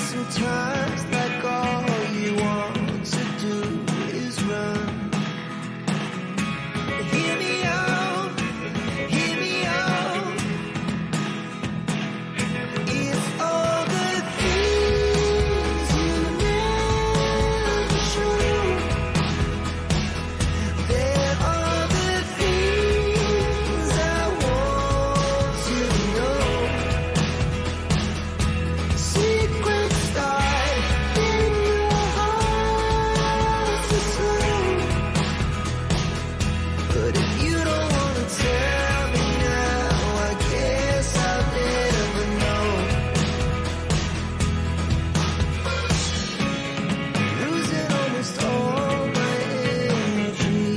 sometimes like all you want to do is run. Hear me out, hear me out. It's all the things you never show. There are the things I want to know. Secrets start in your heart to slow. But if you don't want to tell me now, I guess I'll never know. Losing almost all my energy.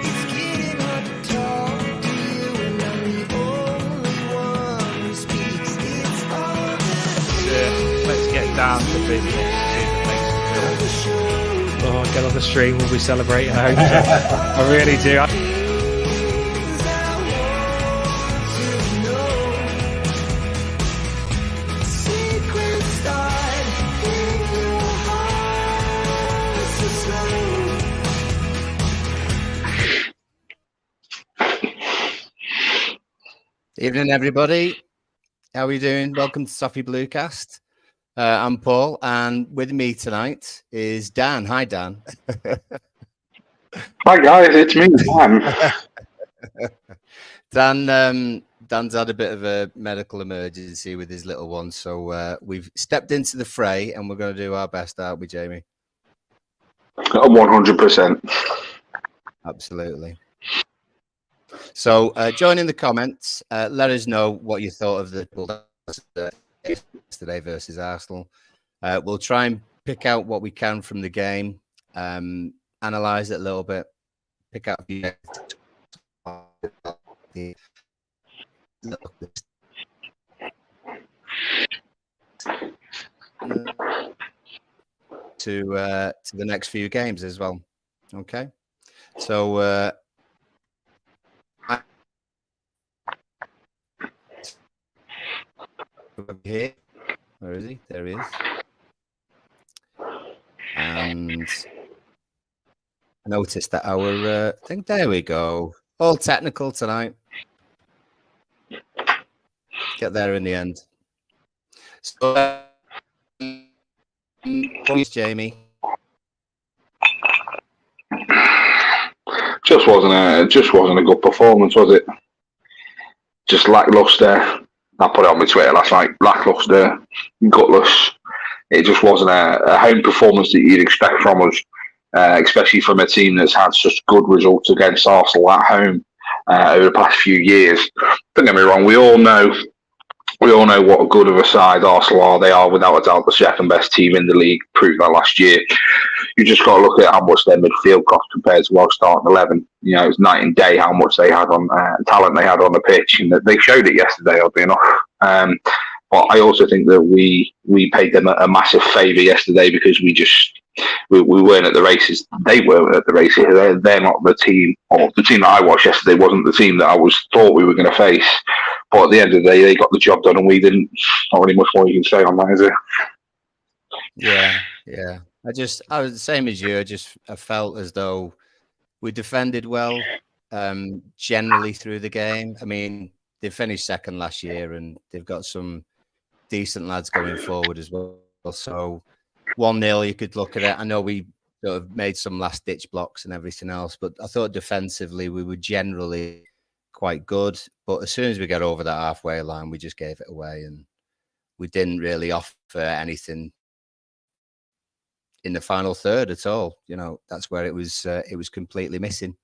It's getting hard to talk to you, and I'm the only one who speaks. It's all Let's get down to business. the show. Oh, get on the stream. We'll be celebrating. I hope so. I really do. Things I want to know. Secrets start in your heart to slow. Evening, everybody. How are you doing? Welcome to TOFFEE Bluecast. I'm Paul, and with me tonight is Dan. Hi, Dan. Hi guys, it's me, Dan. Dan's had a bit of a medical emergency with his little one, so we've stepped into the fray, and we're going to do our best, aren't we, Jamie? 100%. Absolutely. So join in the comments. Let us know what you thought of the yesterday versus Arsenal. We'll try and pick out what we can from the game, analyze it a little bit, pick out the to the next few games as well. Okay, so here, where is he? There he is. And I noticed that our thing. There we go. All technical tonight. Get there in the end. So, please, Jamie. Just wasn't a good performance, was it? Just lackluster. I put it on my Twitter last night. Lackluster, gutless. It just wasn't a home performance that you'd expect from us, especially from a team that's had such good results against Arsenal at home over the past few years. Don't get me wrong. We all know what good of a side Arsenal are. They are without a doubt the second best team in the league. Proved that last year. You just got to look at how much their midfield cost compared to our starting 11. You know, it was night and day how much they had on talent they had on the pitch, and they showed it yesterday. Oddly enough, but I also think that we paid them a massive favour yesterday because we weren't at the races. They weren't at the races. They're not the team, or the team that I watched yesterday wasn't the team that I thought we were going to face. But at the end of the day, they got the job done and we didn't. Not really much more you can say on that, is it? Yeah. I was the same as you. I felt as though we defended well, generally through the game. I mean, they finished second last year and they've got some decent lads going forward as well. So 1-0, you could look at it. I know we sort of made some last-ditch blocks and everything else, but I thought defensively we were generally quite good. But as soon as we got over that halfway line, we just gave it away, and we didn't really offer anything in the final third at all. You know, that's where it was completely missing.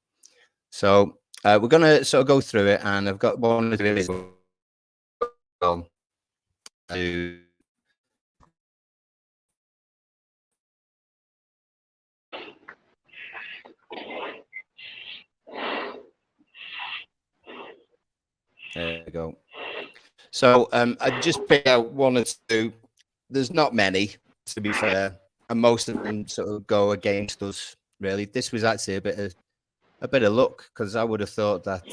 So we're going to sort of go through it, and I've got one to there you go. So I just picked out one or two. There's not many, to be fair, and most of them sort of go against us. Really, this was actually a bit of luck, because I would have thought that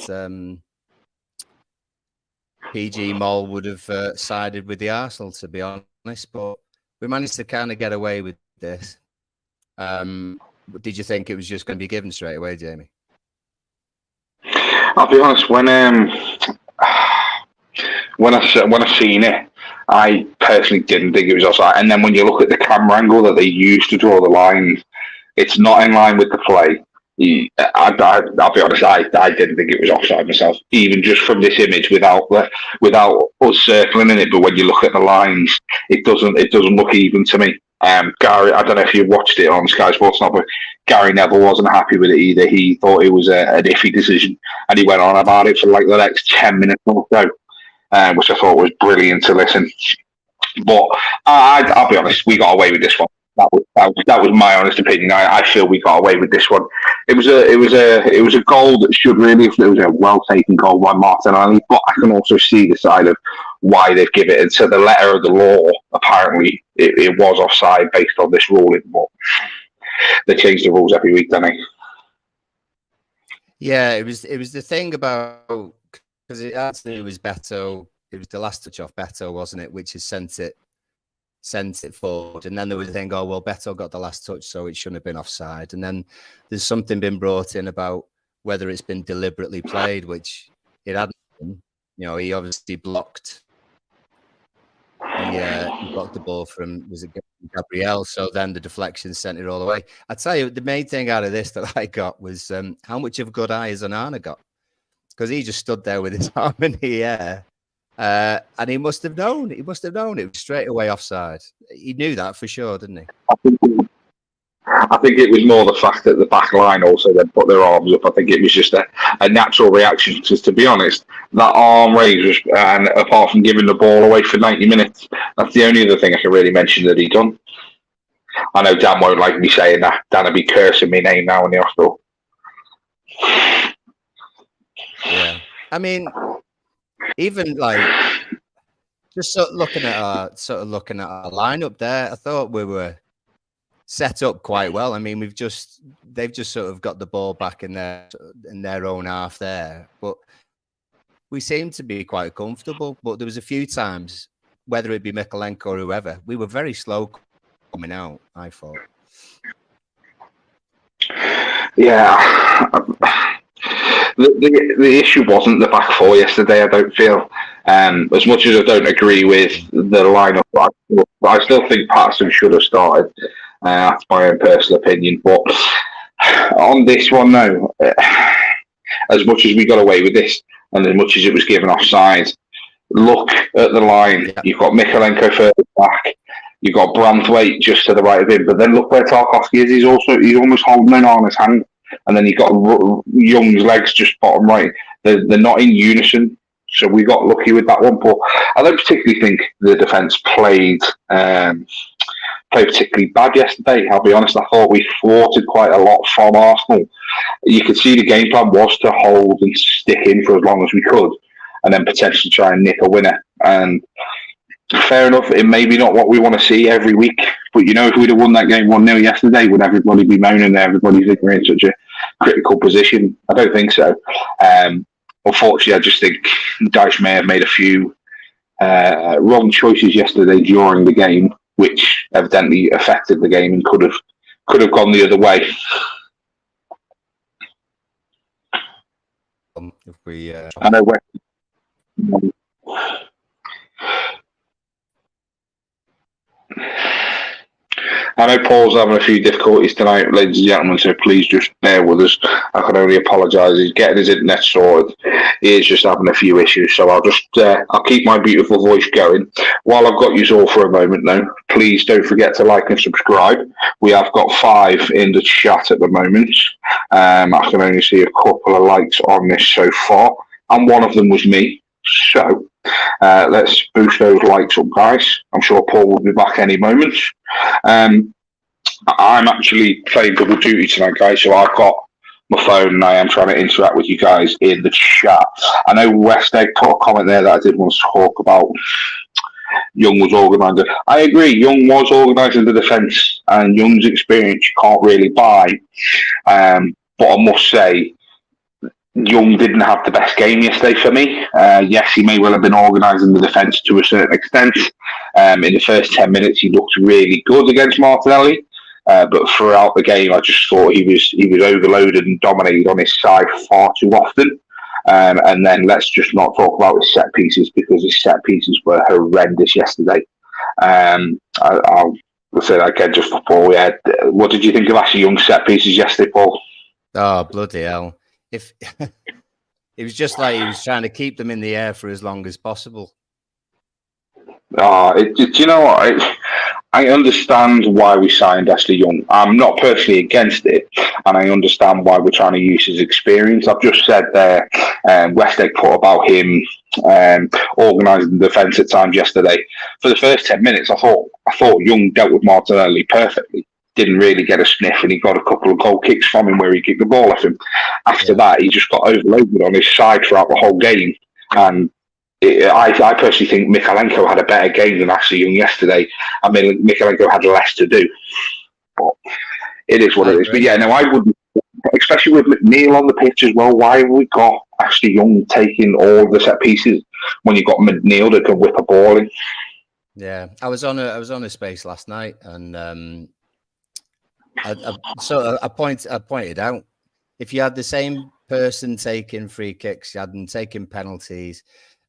PG Moll would have sided with the Arsenal, to be honest. But we managed to kind of get away with this. Did you think it was just going to be given straight away, Jamie? I'll be honest. When I seen it, I personally didn't think it was offside. And then when you look at the camera angle that they used to draw the lines, it's not in line with the play. I'll be honest, I didn't think it was offside myself, even just from this image without us circling in it. But when you look at the lines, it doesn't look even to me. Gary, I don't know if you watched it on Sky Sports or not, but Gary Neville wasn't happy with it either. He thought it was an iffy decision, and he went on about it for like the next 10 minutes or so, which I thought was brilliant to listen. But I'll be honest, we got away with this one. That was my honest opinion. I feel we got away with this one. It was a goal that should really, if it was a well taken goal by Martinelli. But I can also see the side of why they've given it. And to the letter of the law, apparently it was offside based on this ruling. But they change the rules every week, don't they? Yeah, it was the thing about, because it actually was Beto. It was the last touch off Beto, wasn't it? Which has sent it forward. And then there was a thing, oh, well, Beto got the last touch, so it shouldn't have been offside. And then there's something been brought in about whether it's been deliberately played, which it hadn't been. You know, he obviously blocked. He blocked the ball from, was it Gabriel? So then the deflection sent it all the way. I tell you, the main thing out of this that I got was how much of a good eye has Onana got? Because he just stood there with his arm in the air. And he must have known. He must have known it was straight away offside. He knew that for sure, didn't he? I think it was more the fact that the back line also then put their arms up. I think it was just a natural reaction. Because to be honest, that arm raise was, and apart from giving the ball away for 90 minutes, that's the only other thing I can really mention that he done. I know Dan won't like me saying that. Dan will be cursing me name now in the hospital. Yeah, I mean, even like just sort of looking at our lineup there, I thought we were set up quite well. I mean, they've just sort of got the ball back in their own half there, but we seemed to be quite comfortable. But there was a few times, whether it be Mikalenko or whoever, we were very slow coming out, I thought. Yeah. The issue wasn't the back four yesterday, I don't feel. As much as I don't agree with the lineup, I still think Patterson should have started. That's my own personal opinion. But on this one, no. As much as we got away with this, and as much as it was given offside, look at the line. Yeah. You've got Mikalenko further back. You've got Branthwaite just to the right of him. But then look where Tarkowski is. He's almost holding an on his hand. And then you've got Young's legs just bottom right. They're not in unison. So we got lucky with that one. But I don't particularly think the defence played particularly bad yesterday. I'll be honest, I thought we thwarted quite a lot from Arsenal. You could see the game plan was to hold and stick in for as long as we could, and then potentially try and nick a winner. And fair enough, it may be not what we want to see every week, but you know, if we'd have won that game 1-0 yesterday, would everybody be moaning that everybody's in such a critical position? I don't think so. Unfortunately, I just think Dyche may have made a few wrong choices yesterday during the game, which evidently affected the game and could have gone the other way. If we, I know where. I know Paul's having a few difficulties tonight, ladies and gentlemen, so please just bear with us. I can only apologise. He's getting his internet sorted. He is just having a few issues, so I'll keep my beautiful voice going. While I've got you all for a moment, though, please don't forget to like and subscribe. We have got 5 in the chat at the moment. I can only see a couple of likes on this so far, and one of them was me. So let's boost those likes up, guys. I'm sure Paul will be back any moment. I'm actually playing double duty tonight, guys, so I've got my phone and I am trying to interact with you guys in the chat. I know West Egg put a comment there that I did want to talk about. Young was organised. I agree, Young was organising the defence, and Young's experience you can't really buy. But I must say, Young didn't have the best game yesterday for me. Yes, he may well have been organising the defence to a certain extent. In the first 10 minutes, he looked really good against Martinelli. But throughout the game, I just thought he was overloaded and dominated on his side far too often. And then let's just not talk about his set pieces, because his set pieces were horrendous yesterday. I'll say that again just before we had. What did you think of Ashley Young's set pieces yesterday, Paul? Oh, bloody hell. If it was just like he was trying to keep them in the air for as long as possible. Do you know what? I understand why we signed Ashley Young. I'm not personally against it, and I understand why we're trying to use his experience. I've just said there, West Egg put about him organising the defence at times yesterday. For the first 10 minutes, I thought Young dealt with Martinelli perfectly. Didn't really get a sniff, and he got a couple of goal kicks from him where he kicked the ball off him. After that, he just got overloaded on his side throughout the whole game. And I personally think Mykolenko had a better game than Ashley Young yesterday. I mean, Mykolenko had less to do. But it is what it is. But yeah, no, I wouldn't, especially with McNeil on the pitch as well. Why have we got Ashley Young taking all the set pieces when you've got McNeil that can whip a ball in? Yeah, I was on a space last night, and I pointed out, if you had the same person taking free kicks, you had them taking penalties,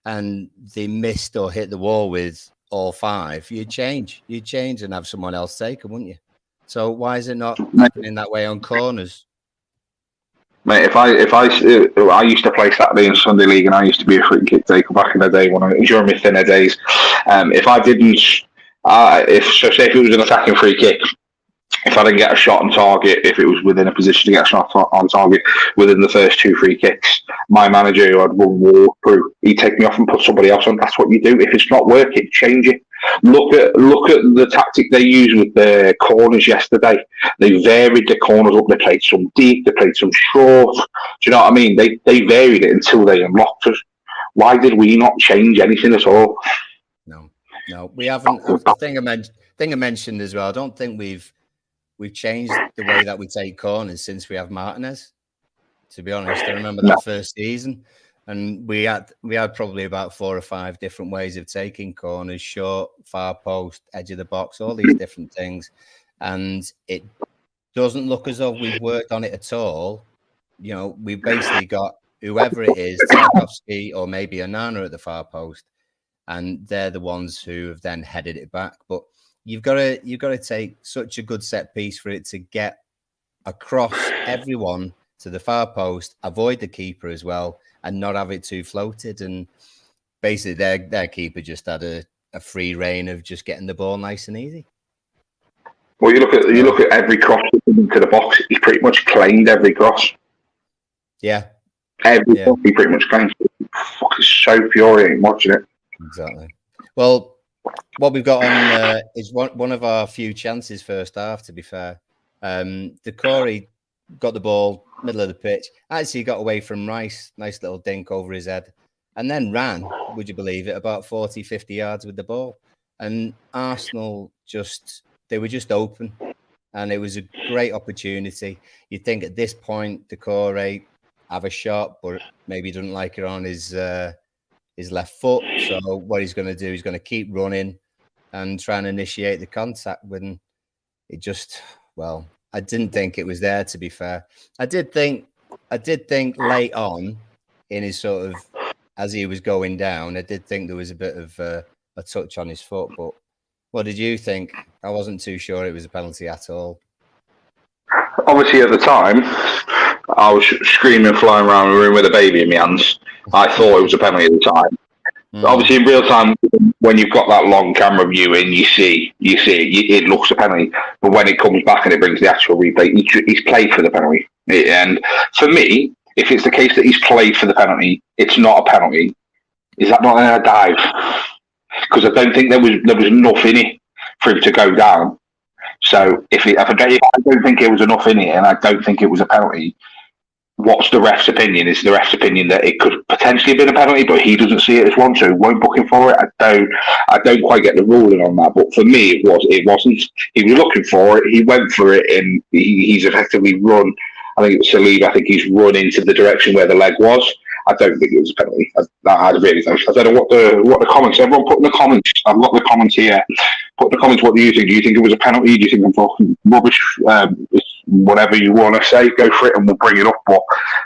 and they missed or hit the wall with all five, you'd change and have someone else take them, wouldn't you? So why is it not happening that way on corners? Mate, if I used to play Saturday and Sunday league, and I used to be a free kick taker back in the day during my thinner days. If I didn't, say if it was an attacking free kick, if I didn't get a shot on target, if it was within a position to get a shot on target within the first 2 free kicks, my manager, who I'd run war through, he'd take me off and put somebody else on. That's what you do. If it's not working, change it. Look at the tactic they used with the corners yesterday. They varied the corners up. They played some deep. They played some short. Do you know what I mean? They varied it until they unlocked us. Why did we not change anything at all? No, we haven't. The thing I mentioned as well, I don't think we've changed the way that we take corners since we have Martinez. To be honest, I remember that first season, and we had probably about 4 or 5 different ways of taking corners: short, far post, edge of the box, all these different things. And it doesn't look as though we've worked on it at all. You know, we've basically got whoever it is, Tarkovsky or maybe Onana at the far post, and they're the ones who have then headed it back. But you've got to take such a good set piece for it to get across everyone to the far post, avoid the keeper as well, and not have it too floated. And basically, their keeper just had a free reign of just getting the ball nice and easy. Well, you look at every cross into the box. He's pretty much claimed every cross. Yeah, every cross he pretty much claims. It's so infuriating watching it. Exactly. Well, what we've got on is one of our few chances first half, to be fair. Decore got the ball, middle of the pitch. Actually got away from Rice. Nice little dink over his head. And then ran, would you believe it, about 40, 50 yards with the ball. And Arsenal they were just open. And it was a great opportunity. You'd think at this point, Decore have a shot, but maybe he doesn't like it on his left foot. So what he's going to do, he's going to keep running and try and initiate the contact. When it just, well, I didn't think it was there, to be fair. I did think late on in his sort of, as he was going down, I did think there was a bit of a touch on his foot. But what did you think? I wasn't too sure it was a penalty at all. Obviously, at the time, I was screaming, flying around the room with a baby in my hands. I thought it was a penalty at the time. Obviously, in real time, when you've got that long camera view and you see it looks a penalty. But when it comes back and it brings the actual replay, he's played for the penalty. And for me, if it's the case that he's played for the penalty, it's not a penalty. Is that not a dive? Because I don't think there was enough in it for him to go down. So if I don't think it was enough in it, and I don't think it was a penalty, what's the ref's opinion? Is the ref's opinion that it could potentially have been a penalty, but he doesn't see it as one, so he won't book him for it? I don't quite get the ruling on that. But for me, it wasn't. He was looking for it. He went for it, and he's effectively run I think it was Saliba. I think he's run into the direction where the leg was. I don't think it was a penalty. I really don't. I don't know what the comments. Everyone put in the comments. I've got the comments here. Put in the comments. What do you think? Do you think it was a penalty? Do you think I'm talking rubbish? Whatever you want to say, go for it, and we'll bring it up. But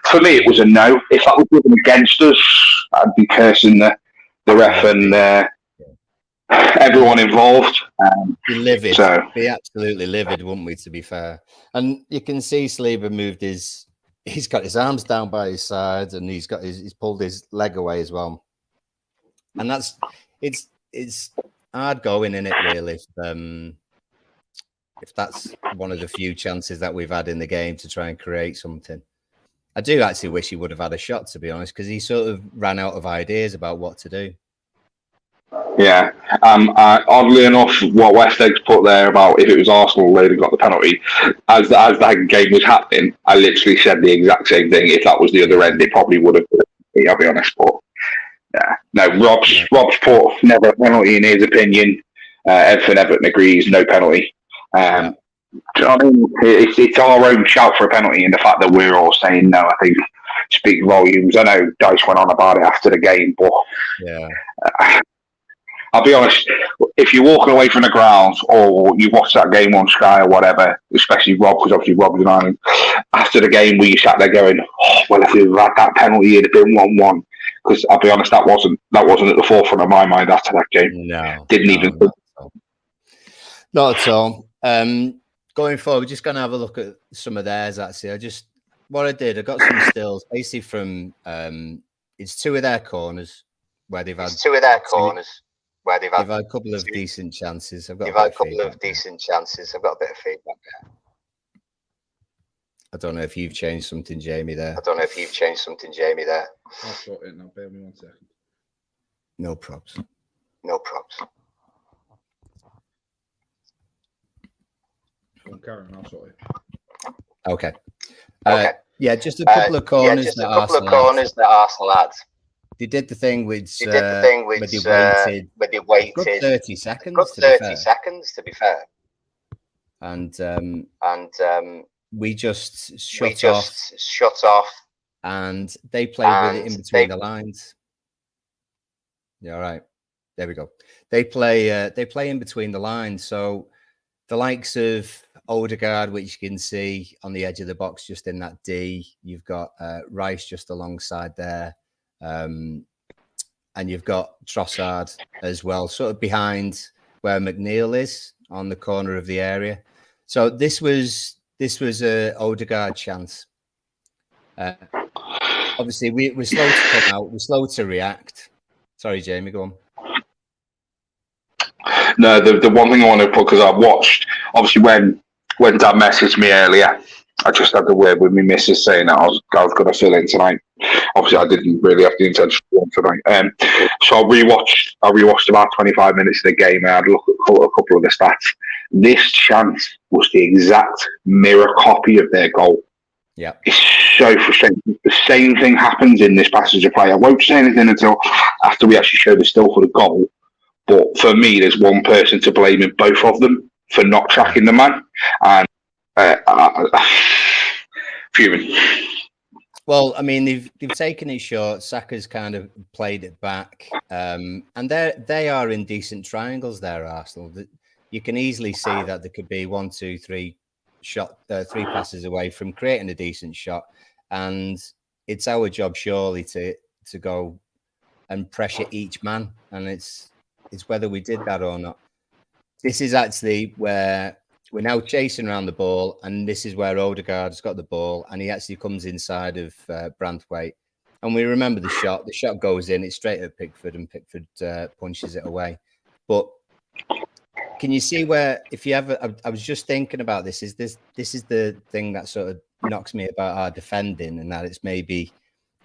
for me, it was a no. If that was given against us, I'd be cursing the ref and everyone involved. Be livid. So Be absolutely livid, wouldn't we? To be fair, and you can see Saliba moved he's got his arms down by his sides, and he's pulled his leg away as well. And it's hard going in it, really. If that's one of the few chances that we've had in the game to try and create something. I do actually wish he would have had a shot, to be honest, because he sort of ran out of ideas about what to do. yeah, oddly enough, what West Eggs put there about if it was Arsenal, they'd have got the penalty. As that game was happening, I literally said the exact same thing. If that was the other end, it probably would have. I'll be honest, but yeah, no. Rob's put never a penalty in his opinion. Everton agrees, no penalty. Do you know what I mean? It's our own shout for a penalty, and the fact that we're all saying no, I think speaks volumes. I know Dice went on about it after the game, but yeah. I'll be honest, if you're walking away from the ground or you watch that game on Sky or whatever, especially Rob, because obviously Rob was on, after the game we sat there going, oh, well, if we had that penalty, it'd have been 1-1. Because I'll be honest, that wasn't at the forefront of my mind after that game. No. Didn't even. Not at all. Going forward, we're just going to have a look at some of theirs, actually. I got some stills, basically from, it's two of their corners where they've had They've had a couple of decent chances. I've got a bit of feedback there. I don't know if you've changed something, Jamie, there. I'll sort it now. Bear me 1 second. No props. Karen, I'll sort it. Okay. Yeah, just a couple of corners that Arsenal had. They did the thing with where they waited good 30 seconds. To be fair. And we just shut off, and they played with it in between the lines. Yeah, all right. There we go. They play in between the lines. So the likes of Odegaard, which you can see on the edge of the box, just in that D. You've got Rice just alongside there. And you've got Trossard as well, sort of behind where McNeil is on the corner of the area. So this was a Odegaard chance. Obviously, we're slow to come out. We're slow to react. Sorry, Jamie, go on. No, the one thing I want to put, because I watched, obviously when Dad messaged me earlier, I just had the word with my missus saying that I was going to fill in tonight. Obviously, I didn't really have the intention of tonight. So I rewatched about 25 minutes of the game, and I had a look at a couple of the stats. This chance was the exact mirror copy of their goal. Yeah, it's so frustrating. The same thing happens in this passage of play. I won't say anything until after we actually show the still for the goal. But for me, there's one person to blame in both of them for not tracking the man, and fuming. Well, I mean, they've taken it short. Saka's kind of played it back, and they are in decent triangles there, Arsenal. You can easily see that there could be 1, 2, 3 three passes away from creating a decent shot, and it's our job surely to go and pressure each man, and it's whether we did that or not. This is actually where we're now chasing around the ball, and this is where Odegaard's got the ball, and he actually comes inside of Branthwaite. And we remember the shot. The shot goes in. It's straight at Pickford, and Pickford punches it away. But can you see where, if you ever, I was just thinking about this. This is the thing that sort of knocks me about our defending, and that it's maybe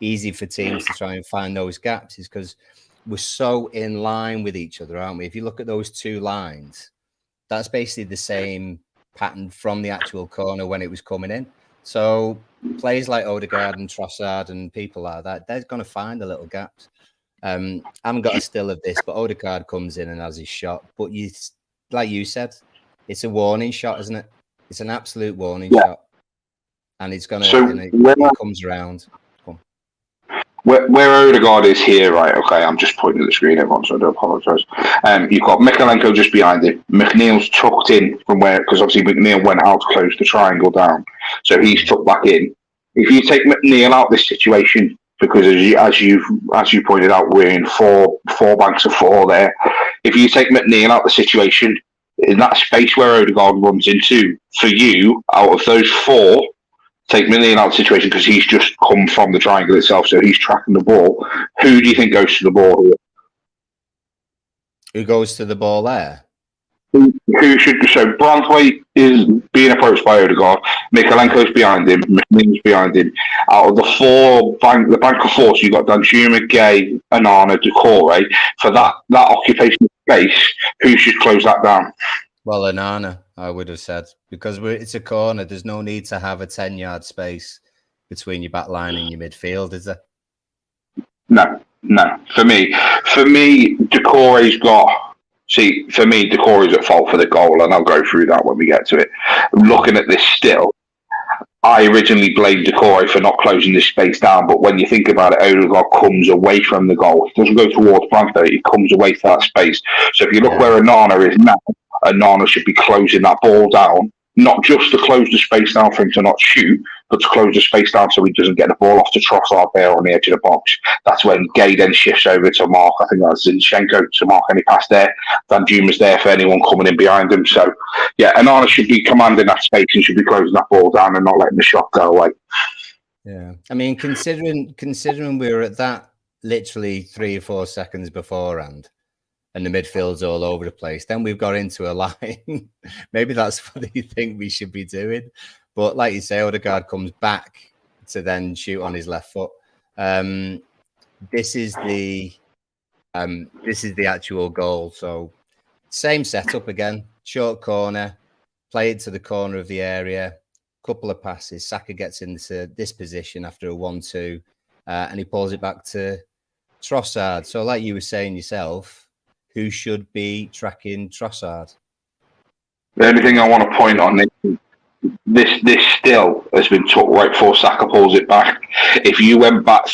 easy for teams to try and find those gaps, is because we're so in line with each other, aren't we? If you look at those two lines, that's basically the same pattern from the actual corner when it was coming in. So players like Odegaard and Trossard and people like that, they're going to find the little gaps. I haven't got a still of this, but Odegaard comes in and has his shot. But like you said, it's a warning shot, isn't it? It's an absolute warning shot. and it's gonna. So it comes around. where Odegaard is here, right? Okay, I'm just pointing at the screen, everyone, so I do apologise. You've got Mikalenko just behind him. McNeil's tucked in from where, because obviously McNeil went out to close the triangle down, so he's tucked back in. If you take McNeil out of this situation, because as you pointed out, we're in four banks of four there. If you take McNeil out of the situation, in that space where Odegaard runs into, for you, out of those four, take McNeil out of the situation because he's just come from the triangle itself, so he's tracking the ball. Who do you think goes to the ball here? Who goes to the ball there? Who should? So Branthwaite is being approached by Odegaard. Mikalenko's behind him. McNeil's behind him. Out of the bank of four, so you've got Danjuma, Gay, Anana, Decore. For that occupation of space, who should close that down? Well, Anana, I would have said, because it's a corner. There's no need to have a 10-yard space between your back line and your midfield, is there? No. For me, Decore's got. See, for me, Decore's at fault for the goal, and I'll go through that when we get to it. Looking at this still, I originally blamed Decore for not closing this space down, but when you think about it, Odegaard comes away from the goal. He doesn't go towards Brantford, he comes away to that space. So if you look where Anana is now, Anana should be closing that ball down, not just to close the space down for him to not shoot, but to close the space down so he doesn't get the ball off to Trossard there on the edge of the box. That's when Gay then shifts over to Mark. I think that's Zinchenko to mark any pass there. Danjuma's there for anyone coming in behind him. So, yeah, Anana should be commanding that space and should be closing that ball down and not letting the shot go away. Yeah. I mean, considering we were at that literally 3 or 4 seconds beforehand, and the midfield's all over the place, then we've got into a line. Maybe that's what you think we should be doing. But like you say, Odegaard comes back to then shoot on his left foot. This is the actual goal. So same setup again, short corner, play it to the corner of the area, couple of passes. Saka gets into this position after a 1-2, and he pulls it back to Trossard. So like you were saying yourself, who should be tracking Trossard? The only thing I want to point on this still has been took right before Saka pulls it back. If you went back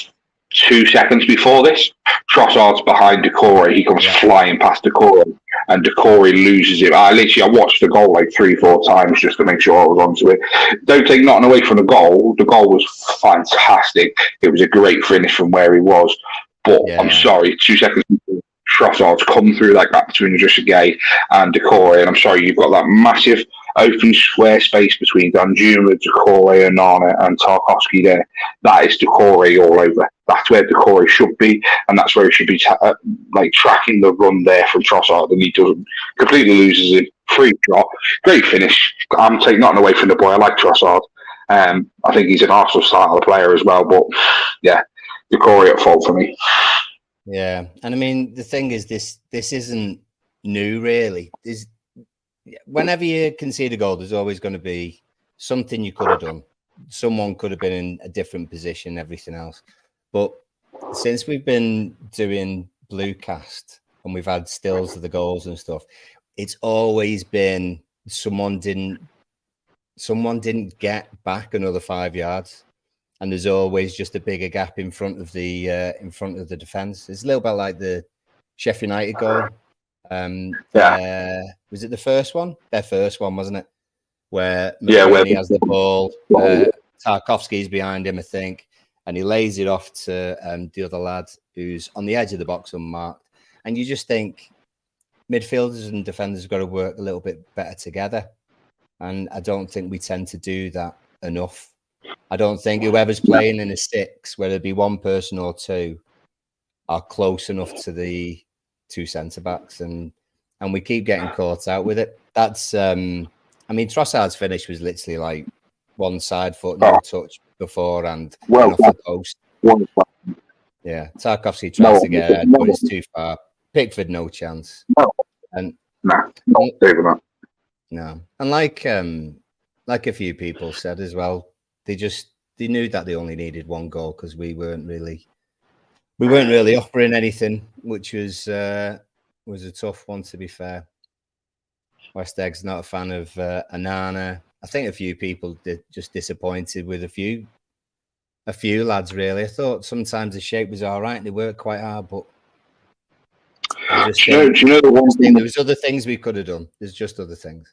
2 seconds before this, Trossard's behind Decore. He comes flying past Decore, and Decore loses it. I watched the goal like 3-4 times just to make sure I was onto it. Don't take nothing away from the goal. The goal was fantastic. It was a great finish from where he was. But I'm sorry, 2 seconds before, Trossard's come through that gap between Idrissa Gueye and Decore, and I'm sorry, you've got that massive open square space between Danjuma, Decore, Anana, and Tarkowski there. That is Decore all over. That's where Decore should be, and that's where he should be tracking the run there from Trossard, and he doesn't. Completely loses it. Free shot, great finish. I'm taking nothing away from the boy. I like Trossard. I think he's an Arsenal style player as well, but yeah, Decore at fault for me. Yeah, and I mean the thing is, this isn't new really. Whenever you concede a goal, there's always going to be something you could have done. Someone could have been in a different position, everything else. But since we've been doing Bluecast and we've had stills of the goals and stuff, it's always been someone didn't get back another 5 yards. And there's always just a bigger gap in front of the defense. It's a little bit like the Sheffield United goal. Was it the first one? Their first one, wasn't it? Where McBurney has the ball, Tarkowski's behind him, I think, and he lays it off to the other lad who's on the edge of the box unmarked. And you just think midfielders and defenders have got to work a little bit better together. And I don't think we tend to do that enough. I don't think whoever's playing in a six, whether it be one person or two, are close enough to the two centre-backs. And we keep getting caught out with it. That's, I mean, Trossard's finish was literally like one side foot, no touch before and off the post. Yeah, Tarkowski tries to get ahead, but it's too far. Pickford, no chance. And no. And like a few people said as well, they knew that they only needed one goal because we weren't really offering anything, which was a tough one, to be fair. West Egg's not a fan of Anana. I think a few people just disappointed with a few lads, really. I thought sometimes the shape was all right. They worked quite hard, but I just think, do you know the one thing? there was other things we could have done. There's just other things.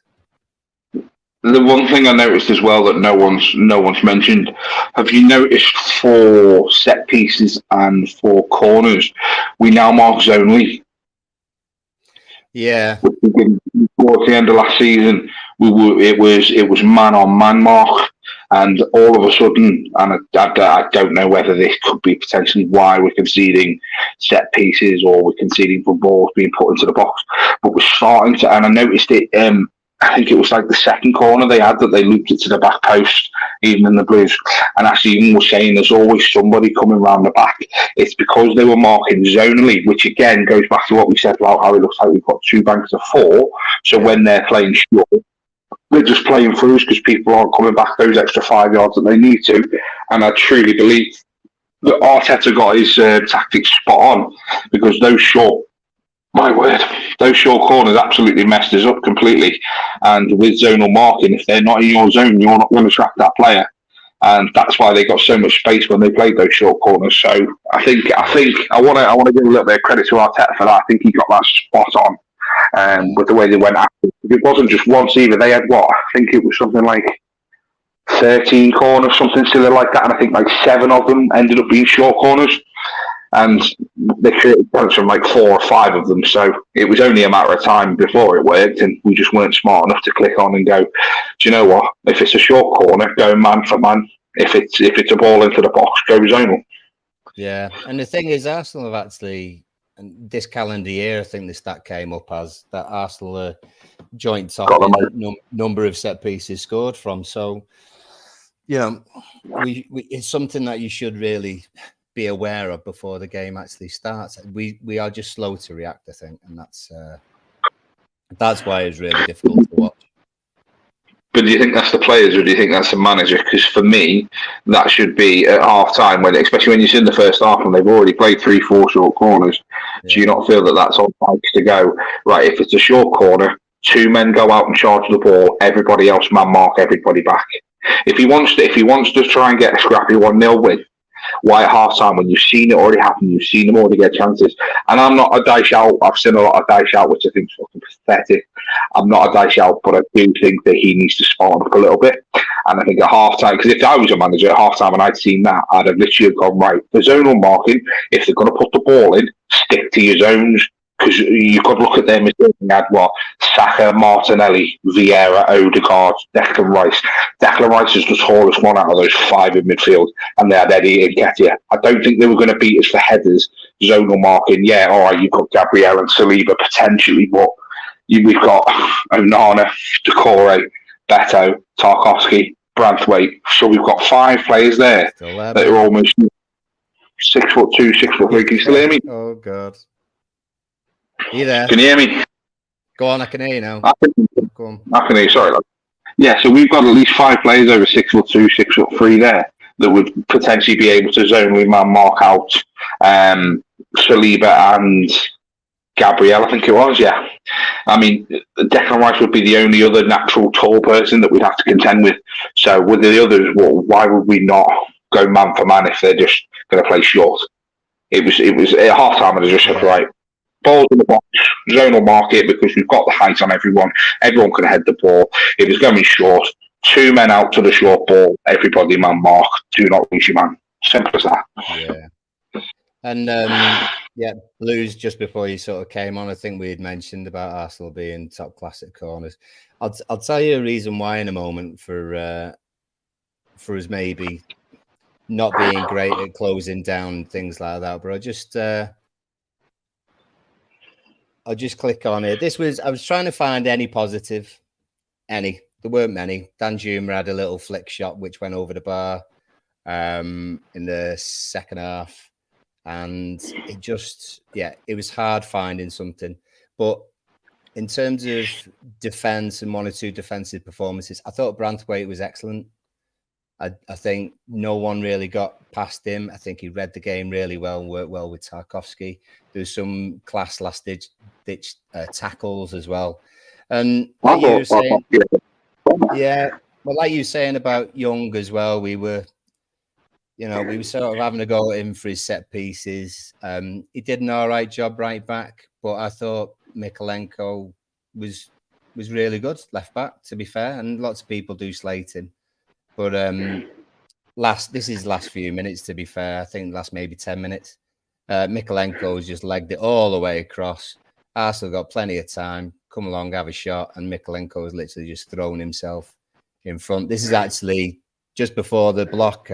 The one thing I noticed as well that no one's mentioned. Have you noticed for set pieces and for corners, we now mark zonally? Yeah, Towards the end of last season, it was man on man mark, and all of a sudden, and I don't know whether this could be potentially why we're conceding set pieces or we're conceding for balls being put into the box, but we're starting to, and I noticed it. I think it was like the second corner they had that they looped it to the back post, even in the Blues. And actually, even was saying there's always somebody coming round the back. It's because they were marking zonally, which again goes back to what we said about how it looks like we've got two banks of four. So when they're playing short, they're just playing throughs because people aren't coming back those extra 5 yards that they need to. And I truly believe that Arteta got his tactics spot on, because those short corners absolutely messed us up completely. And with zonal marking, if they're not in your zone, you're not going to track that player. And that's why they got so much space when they played those short corners. So I think I want to give a little bit of credit to Arteta for that. I think he got that spot on with the way they went after. It wasn't just once either. They had I think it was something like 13 corners, something silly like that, and I think like 7 of them ended up being short corners. And they created points from like 4 or 5 of them. So it was only a matter of time before it worked, and we just weren't smart enough to click on and go, do you know what? If it's a short corner, go man for man. If it's a ball into the box, go zonal. Yeah, and the thing is, Arsenal have actually, and this calendar year, I think the stat came up as that Arsenal are joint top in number of set pieces scored from. So, we it's something that you should really be aware of before the game actually starts. We are just slow to react, I think, and that's why it's really difficult to watch. But do you think that's the players, or do you think that's the manager? Because for me, that should be at half time, especially when you're in the first half and they've already played 3-4 short corners. Yeah. Do you not feel that that's on Pikes to go, right, if it's a short corner, 2 men go out and charge the ball, everybody else man mark everybody back. If he wants to try and get a scrappy 1-0 win, why at half time when you've seen it already happen, you've seen them already get chances? And I'm not a dice out. I've seen a lot of dice out, which I think is fucking pathetic. I'm not a dice out, but I do think that he needs to spawn up a little bit. And I think at half time, because if I was a manager at half time and I'd seen that, I'd have literally gone, right, the zonal marking, if they're going to put the ball in, stick to your zones. Because you could look at them as they had Saka, Martinelli, Vieira, Odegaard, Declan Rice. Declan Rice is the tallest one out of those 5 in midfield, and they had Eddie and Nketiah. I don't think they were going to beat us for headers, zonal marking. Yeah, all right, you've got Gabriel and Saliba potentially, but we've got Onana, Decore, Beto, Tarkowski, Branthwaite. So we've got 5 players there that are almost 6'2", 6'3". Can you still hear me? Oh, God. Are you there? Can you hear me? Go on, I can hear you now. I can hear you, sorry. Yeah, so we've got at least 5 players over 6'2", 6'3" there that would potentially be able to zonally man mark out Saliba and Gabriel, I think it was, yeah. I mean, Declan Rice would be the only other natural tall person that we'd have to contend with. So with the others, why would we not go man for man if they're just going to play short? It was at half time, and I just said, right, balls in the box, zonal market, because we've got the height on everyone. Everyone can head the ball. If it's going short, 2 men out to the short ball, everybody man mark. Do not lose your man. Simple as that. Yeah. And Blues, just before you sort of came on, I think we had mentioned about Arsenal being top class at corners. I'll tell you a reason why in a moment for us maybe not being great at closing down things like that. But I'll just click on it. I was trying to find any positive. There weren't many. Danjuma had a little flick shot which went over the bar in the second half. And it was hard finding something. But in terms of defense and 1 or 2 defensive performances, I thought Branthwaite was excellent. I think no one really got past him. I think he read the game really well and worked well with Tarkowski. There was some class last-ditch tackles as well. And like you were saying, yeah, well, like you were saying about Young as well, we were sort of having a go at him for his set pieces. He did an all right job right back, but I thought Mikalenko was really good left back, to be fair, and lots of people do slate him. But this is last few minutes, to be fair. I think last maybe 10 minutes. Mikalenko's just legged it all the way across. Arsenal got plenty of time. Come along, have a shot, and Mikalenko has literally just thrown himself in front. This is actually just before the block.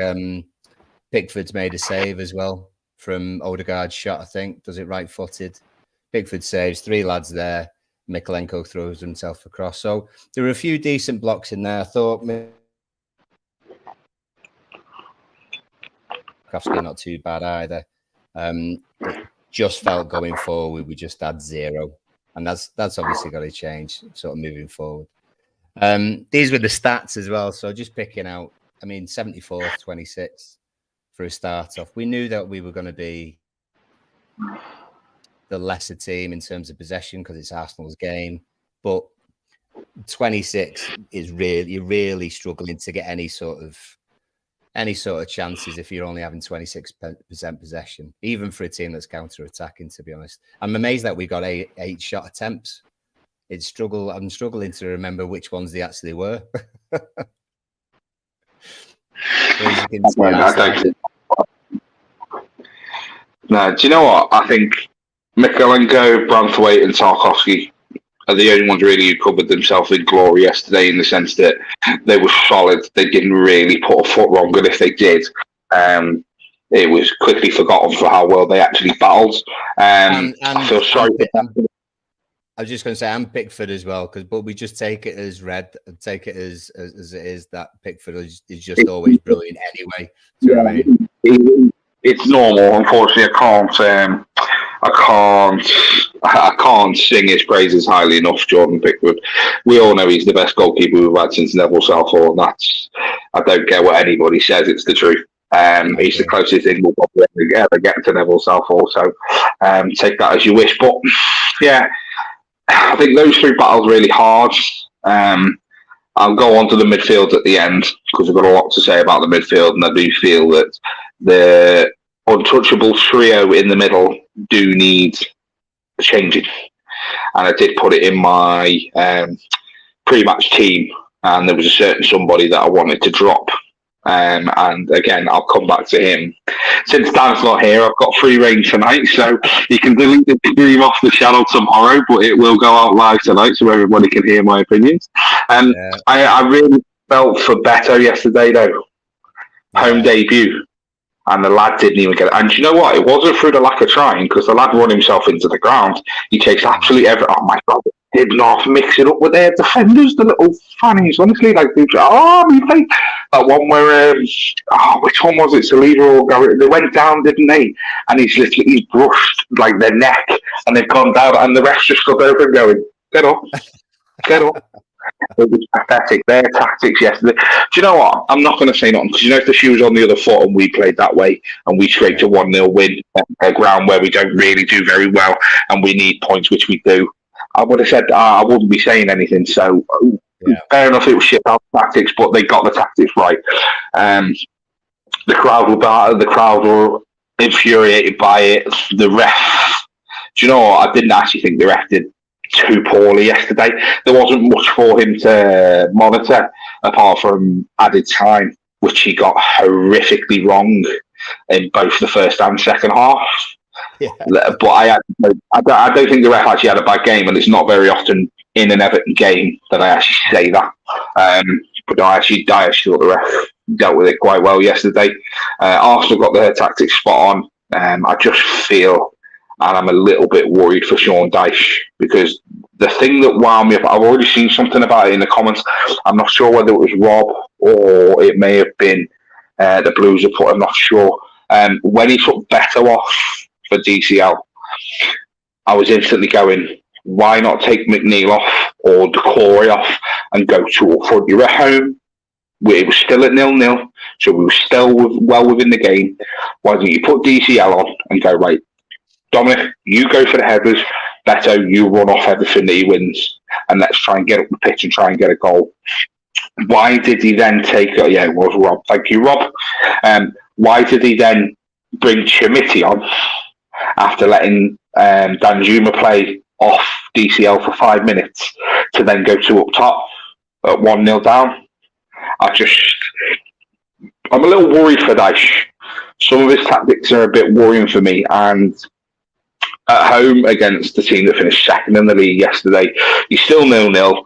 Pickford's made a save as well from Odegaard's shot, I think. Does it right-footed. Pickford saves, 3 lads there. Mikalenko throws himself across. So there were a few decent blocks in there. I thought Kowski not too bad either. It just felt going forward, we just had 0. And that's obviously got to change, sort of moving forward. These were the stats as well. So just picking out, 74th, 26 for a start off. We knew that we were going to be the lesser team in terms of possession because it's Arsenal's game. But 26 is really struggling to get any sort of chances if you're only having 26% possession, even for a team that's counter-attacking, to be honest. I'm amazed that we got 8 shot attempts. I'm struggling to remember which ones they actually were. No, do you know what? I think Mikalenko, Branthwaite and Tarkowski are the only ones really who covered themselves in glory yesterday, in the sense that they were solid. They didn't really put a foot wrong, and if they did, it was quickly forgotten for how well they actually battled. I feel sorry for them. I was just going to say, and Pickford as well, but we just take it as read, and take it as it is, that Pickford is just always brilliant anyway. Do you know what I mean? It's normal. Unfortunately, I can't sing his praises highly enough. Jordan Pickford. We all know he's the best goalkeeper we've had since Neville Southall, and I don't care what anybody says. It's the truth. He's the closest thing we'll probably ever get to Neville Southall. So take that as you wish. But yeah, I think those 3 battles really hard. I'll go on to the midfield at the end because I've got a lot to say about the midfield, and I do feel that the untouchable trio in the middle do need changing. And I did put it in my pre-match team, and there was a certain somebody that I wanted to drop. And again, I'll come back to him. Since Dan's not here, I've got free reign tonight, so you can delete the stream off the channel tomorrow, but it will go out live tonight so everybody can hear my opinions. I really felt for Beto yesterday, though. Home debut. And the lad didn't even get it. And you know what? It wasn't through the lack of trying, because the lad run himself into the ground. He takes absolutely every. Oh my God! Did not mix it up with their defenders, the little fannies. Honestly, like that one where which one was it? Saliba or Garrett? They went down, didn't they? And he's brushed like their neck, and they've gone down, and the ref just stood over him going, "Get up, get up." It was pathetic. Their tactics yesterday. Do you know what? I'm not going to say nothing, because if the shoe was on the other foot and we played that way and we scraped a 1-0 win at a ground where we don't really do very well and we need points, which we do, I would have said I wouldn't be saying anything. So fair enough, it was shit out tactics, but they got the tactics right. The crowd were infuriated by it. The ref. Do you know what? I didn't actually think the ref did too poorly yesterday. There wasn't much for him to monitor apart from added time, which he got horrifically wrong in both the first and second half. Yeah. But I don't think the ref actually had a bad game, and it's not very often in an Everton game that I actually say that. But I actually thought the ref dealt with it quite well yesterday. Arsenal got their tactics spot on. I just feel, and I'm a little bit worried for Sean Dyche, because the thing that wound me up, I've already seen something about it in the comments. I'm not sure whether it was Rob or it may have been the Blues report. I'm not sure. When he took Beto off for DCL, I was instantly going, why not take McNeil off or Decore off and go to a front? You're at home. It was still at 0-0, so we were still well within the game. Why don't you put DCL on and go, right, Dominic, you go for the headers. Beto, you run off everything that he wins. and let's try and get up the pitch and try and get a goal. Why did he then take? Yeah, it was Rob. Thank you, Rob. Why did he then bring Chimiti on after letting Danjuma play off DCL for 5 minutes to then go to up top at 1-0 down? I'm a little worried for Dyche. Some of his tactics are a bit worrying for me, and at home against the team that finished second in the league yesterday, you're still 0-0.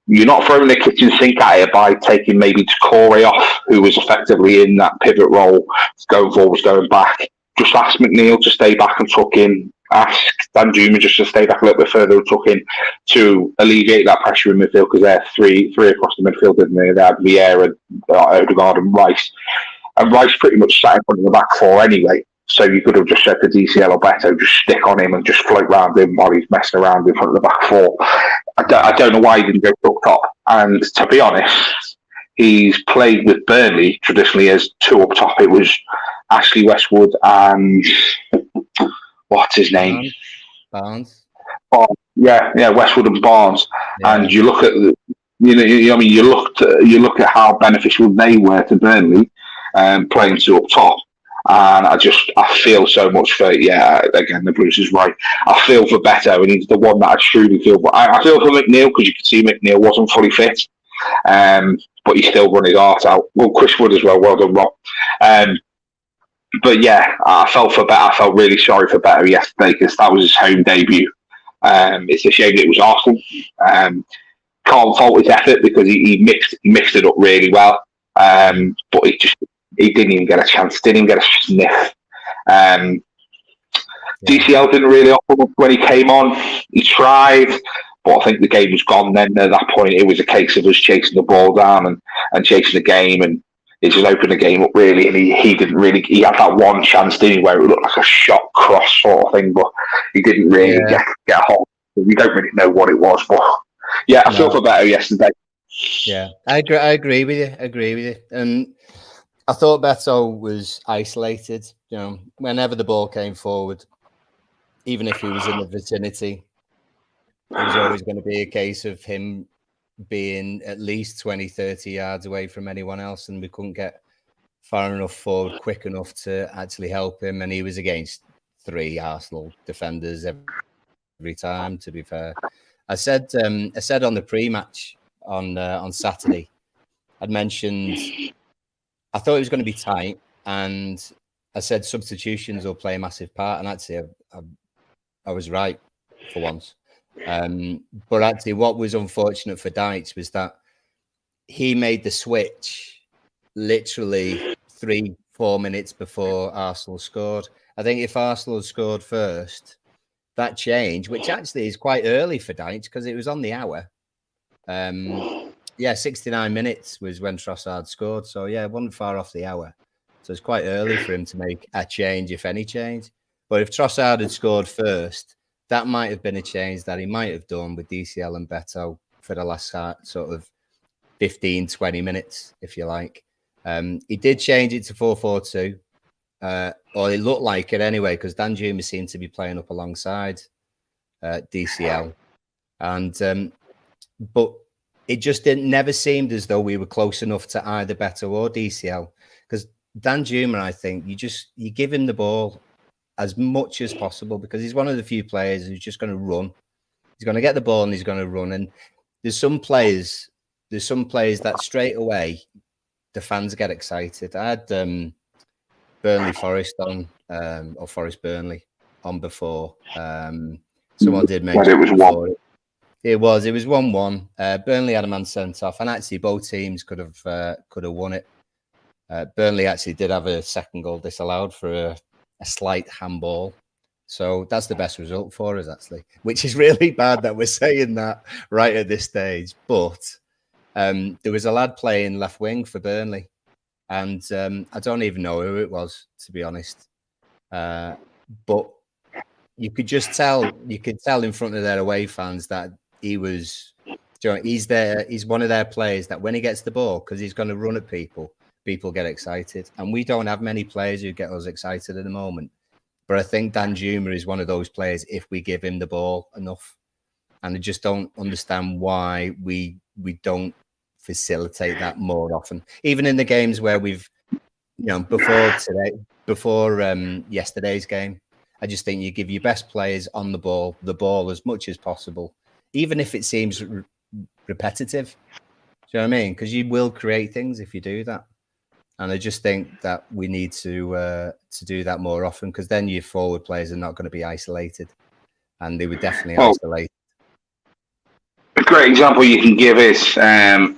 You're not throwing the kitchen sink at it by taking maybe Corey off, who was effectively in that pivot role, going forwards, going back. Just ask McNeil to stay back and tuck in. Ask Danjuma just to stay back a little bit further and tuck in to alleviate that pressure in midfield, because they're three across the midfield, didn't they? They had Vieira, Odegaard and Rice. And Rice pretty much sat in front of the back four anyway. So you could have just said to DCL or Beto, just stick on him and just float round him while he's messing around in front of the back four. I don't know why he didn't go up top. And to be honest, he's played with Burnley traditionally as two up top. It was Ashley Westwood and what's his name? Barnes. Yeah, Westwood and Barnes. Yeah. And you look at you look at how beneficial they were to Burnley, playing two up top. And I feel so much for, again, the Bruce is right. I feel for Beto, and he's the one that I truly feel for. I feel for McNeil, because you could see McNeil wasn't fully fit, but he still run his heart out. Well, Chris Wood as well, well done, Rob. But yeah, I felt really sorry for Beto yesterday, because that was his home debut. It's a shame it was Arsenal. Can't fault his effort, because he mixed it up really well, but he didn't even get a chance, didn't even get a sniff. DCL didn't really offer much when he came on. He tried, but I think the game was gone then. At that point, it was a case of us chasing the ball down and chasing the game, and it just opened the game up really. And he didn't really. He had that one chance, didn't he, where it looked like a shot cross sort of thing, but he didn't really get a hold. We don't really know what it was, but yeah, I feel for Beto yesterday. Yeah, I agree with you. And I thought Beto was isolated. Whenever the ball came forward, even if he was in the vicinity, it was always going to be a case of him being at least 20, 30 yards away from anyone else, and we couldn't get far enough forward quick enough to actually help him. And he was against 3 Arsenal defenders every time, to be fair. I said on the pre-match on Saturday, I'd mentioned I thought it was going to be tight, and I said substitutions will play a massive part, and actually I was right for once. But actually what was unfortunate for Dyche was that he made the switch literally 3-4 minutes before Arsenal scored. I think if Arsenal had scored first, that change, which actually is quite early for Dyche because it was on the hour. 69 minutes was when Trossard scored. So, it wasn't far off the hour. So, it's quite early for him to make a change, if any change. But if Trossard had scored first, that might have been a change that he might have done with DCL and Beto for the last sort of 15, 20 minutes, if you like. He did change it to 4-4-2. Or it looked like it anyway, because Danjuma seemed to be playing up alongside DCL. And but it just never seemed as though we were close enough to either Beto or DCL. Because Danjuma, I think, you give him the ball as much as possible, because he's one of the few players who's just going to run. He's going to get the ball and he's going to run. And there's some players that straight away the fans get excited. I had Burnley Forest on, or Forest Burnley on before. Someone did mention it was one. It was 1-1. Burnley had a man sent off, and actually both teams could have won it. Burnley actually did have a second goal disallowed for a slight handball. So that's the best result for us, actually, which is really bad that we're saying that right at this stage. But there was a lad playing left wing for Burnley, and I don't even know who it was, to be honest. But you could just tell, in front of their away fans that he was, he's one of their players that when he gets the ball, because he's going to run at people get excited. And we don't have many players who get us excited at the moment. But I think Danjuma is one of those players, if we give him the ball enough. and I just don't understand why we don't facilitate that more often. Even in the games where we've, before yesterday's game, I just think you give your best players on the ball as much as possible, even if it seems repetitive. Do you know what I mean? Because you will create things if you do that. And I just think that we need to do that more often, because then your forward players are not going to be isolated, and they were definitely isolated. A great example you can give is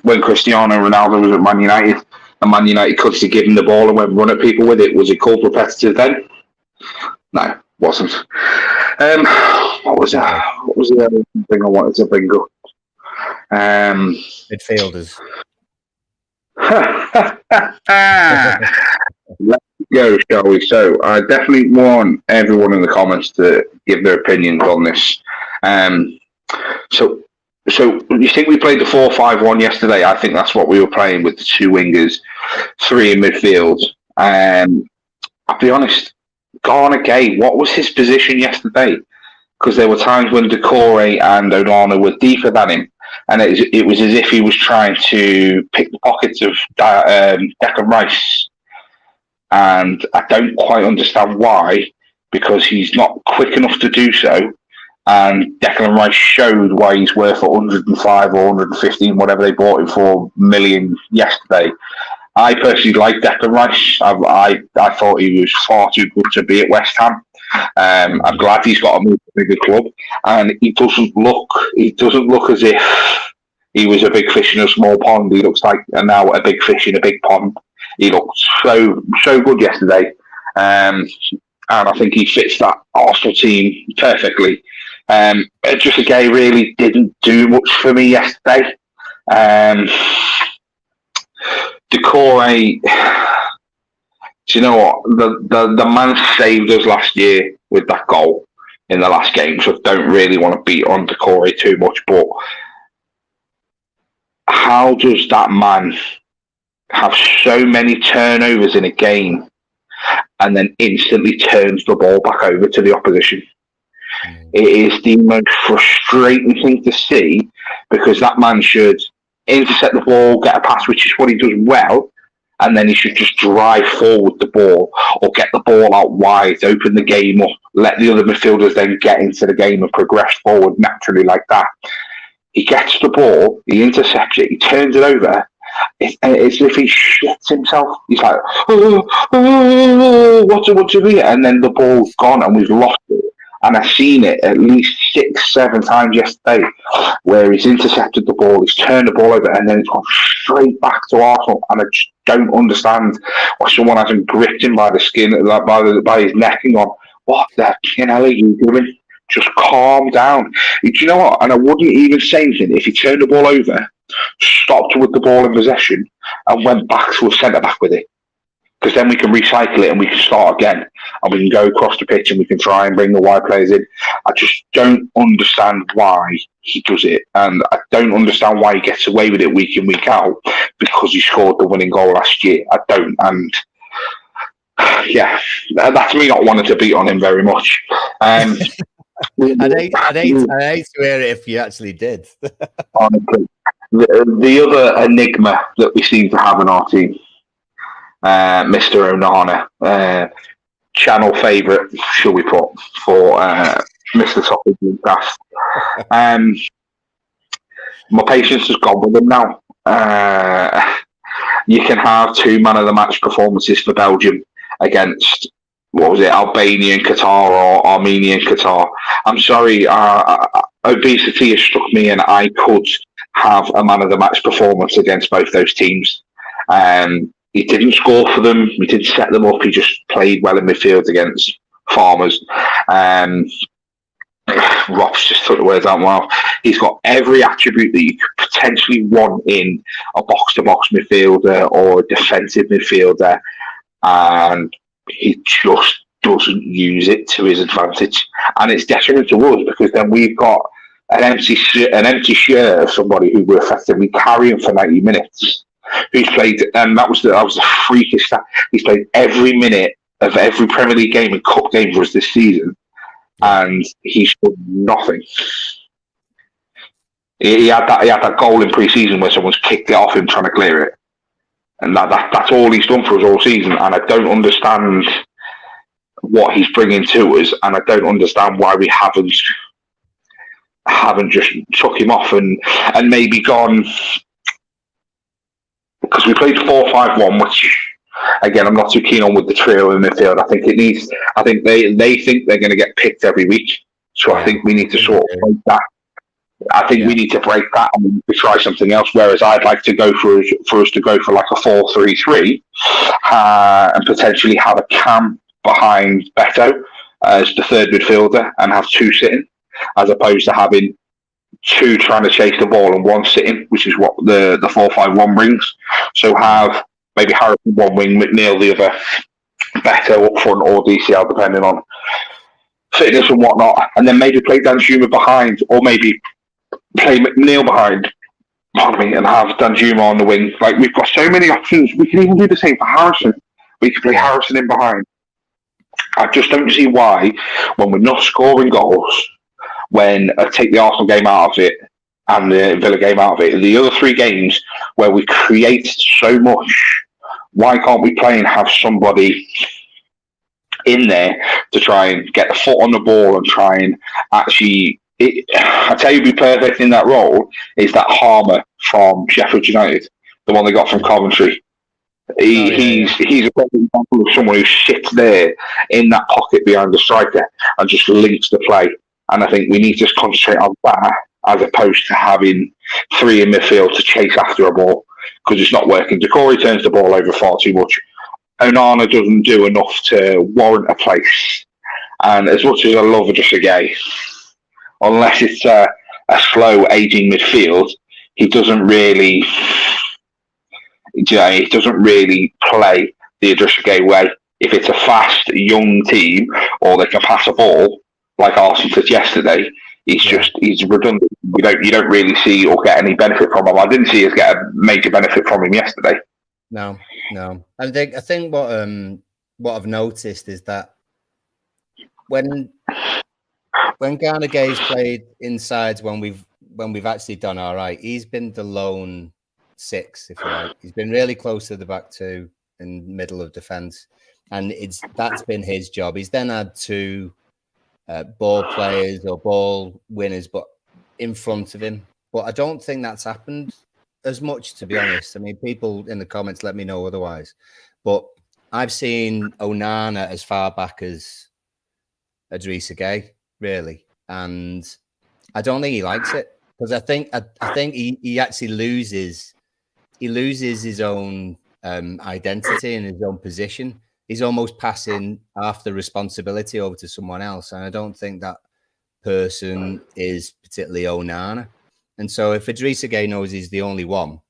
when Cristiano Ronaldo was at Man United, and Man United could have given the ball and went run at people with it. Was it called repetitive then? No, it wasn't. What was that? What was the other thing I wanted to bring up? Midfielders. Let's go, shall we? So I definitely want everyone in the comments to give their opinions on this. So you think we played the 4-5-1 yesterday? I think that's what we were playing, with the two wingers, three in midfield. I'll be honest, Garner Gay, what was his position yesterday? Because there were times when Decore and Onana were deeper than him, and it was as if he was trying to pick the pockets of Declan Rice. And I don't quite understand why, because he's not quick enough to do so. And Declan Rice showed why he's worth 105 or 115, whatever they bought him for, million yesterday. I personally like Declan Rice. I thought he was far too good to be at West Ham. I'm glad he's got a move to a bigger club, and he doesn't look as if he was a big fish in a small pond. He looks like now a big fish in a big pond. He looked so good yesterday, and I think he fits that Arsenal team perfectly. Just Gay really didn't do much for me yesterday. Decore, do you know what? The man saved us last year with that goal in the last game, so I don't really want to beat on Decore too much, but how does that man have so many turnovers in a game and then instantly turns the ball back over to the opposition? It is the most frustrating thing to see, because that man should intercept the ball, get a pass, which is what he does well, and then he should just drive forward the ball or get the ball out wide, open the game up, let the other midfielders then get into the game and progress forward naturally like that. He gets the ball, he intercepts it, he turns it over. It's as if he shits himself. He's like, what's it be? And then the ball's gone and we've lost it. And I've seen it at least 6-7 times yesterday, where he's intercepted the ball, he's turned the ball over, and then it's gone straight back to Arsenal. And I just don't understand why someone hasn't gripped him by the skin, by his neck, and gone, what the hell are you doing? Just calm down. Do you know what? And I wouldn't even say anything if he turned the ball over, stopped with the ball in possession, and went back to a centre back with it. Because then we can recycle it and we can start again, and we can go across the pitch and we can try and bring the wide players in. I just don't understand why he does it, and I don't understand why he gets away with it week in, week out, because he scored the winning goal last year. I don't, and yeah, that's me not wanting to beat on him very much. I'd hate to hear it if you actually did. Honestly, the other enigma that we seem to have in our team, Mr. Onana, channel favourite, shall we put, for Mr. TOFFEE Cast. My patience has gone with him now. You can have 2 man of the match performances for Belgium against, what was it, Albania and Qatar, or Armenia and Qatar. I'm sorry, obesity has struck me, and I could have a man of the match performance against both those teams. He didn't score for them. He didn't set them up. He just played well in midfield against Farmers. Ross just took the words out of my mouth. He's got every attribute that you could potentially want in a box-to-box midfielder or a defensive midfielder, and he just doesn't use it to his advantage. And it's detriment to us, because then we've got an empty shirt of somebody who we're effectively carrying for 90 minutes. Who's played, and that was the freakish stat. He's played every minute of every Premier League game and cup game for us this season, and he's done nothing. He had that goal in pre-season where someone's kicked it off him trying to clear it, and that's all he's done for us all season. And I don't understand what he's bringing to us, and I don't understand why we haven't just took him off and maybe gone, because we played 4-5-1, which again I'm not too keen on with the trio in midfield. I think they think they're going to get picked every week, so I think we need to sort of break that. I think we need to break that and we need to try something else. Whereas I'd like to go for us to go for like a 4-3-3 and potentially have a Cam behind Beto as the third midfielder and have two sitting, as opposed to having two trying to chase the ball and one sitting, which is what the 4-5-1 brings. So have maybe Harrison one wing, McNeil the other, Beto up front or DCL depending on fitness and whatnot, and then maybe play Danjuma behind, or maybe play McNeil behind, and have Danjuma on the wing. Like, we've got so many options. We can even do the same for Harrison. We can play Harrison in behind. I just don't see why, when we're not scoring goals, when I take the Arsenal game out of it and the Villa game out of it, the other three games where we create so much, why can't we play and have somebody in there to try and get the foot on the ball and try and actually... I tell you, be perfect in that role is that Harmer from Sheffield United, the one they got from Coventry. He's a perfect example of someone who sits there in that pocket behind the striker and just links the play. And I think we need to just concentrate on that as opposed to having three in midfield to chase after a ball, because it's not working. Decore turns the ball over far too much. Onana doesn't do enough to warrant a place. And as much as I love Idrissa Gueye, unless it's a slow aging midfield, he doesn't really play the Idrissa Gueye way. If it's a fast young team or they can pass a ball like Arsenal did yesterday, he's redundant. You don't really see or get any benefit from him. I didn't see us get a major benefit from him yesterday. No. I think what I've noticed is that when Ghana Gay's played inside, when we've actually done all right, he's been the lone six, if you like. He's been really close to the back two in middle of defence, and that's been his job. He's then had two ball players or ball winners, but in front of him. But I don't think that's happened as much, to be honest. I mean, people in the comments let me know otherwise. But I've seen Onana as far back as Idrissa Gueye, really, and I don't think he likes it, because I think he actually loses his own identity and his own position. He's almost passing half the responsibility over to someone else, and I don't think that person is particularly Onana. And so if Idrissa Gueye knows he's the only one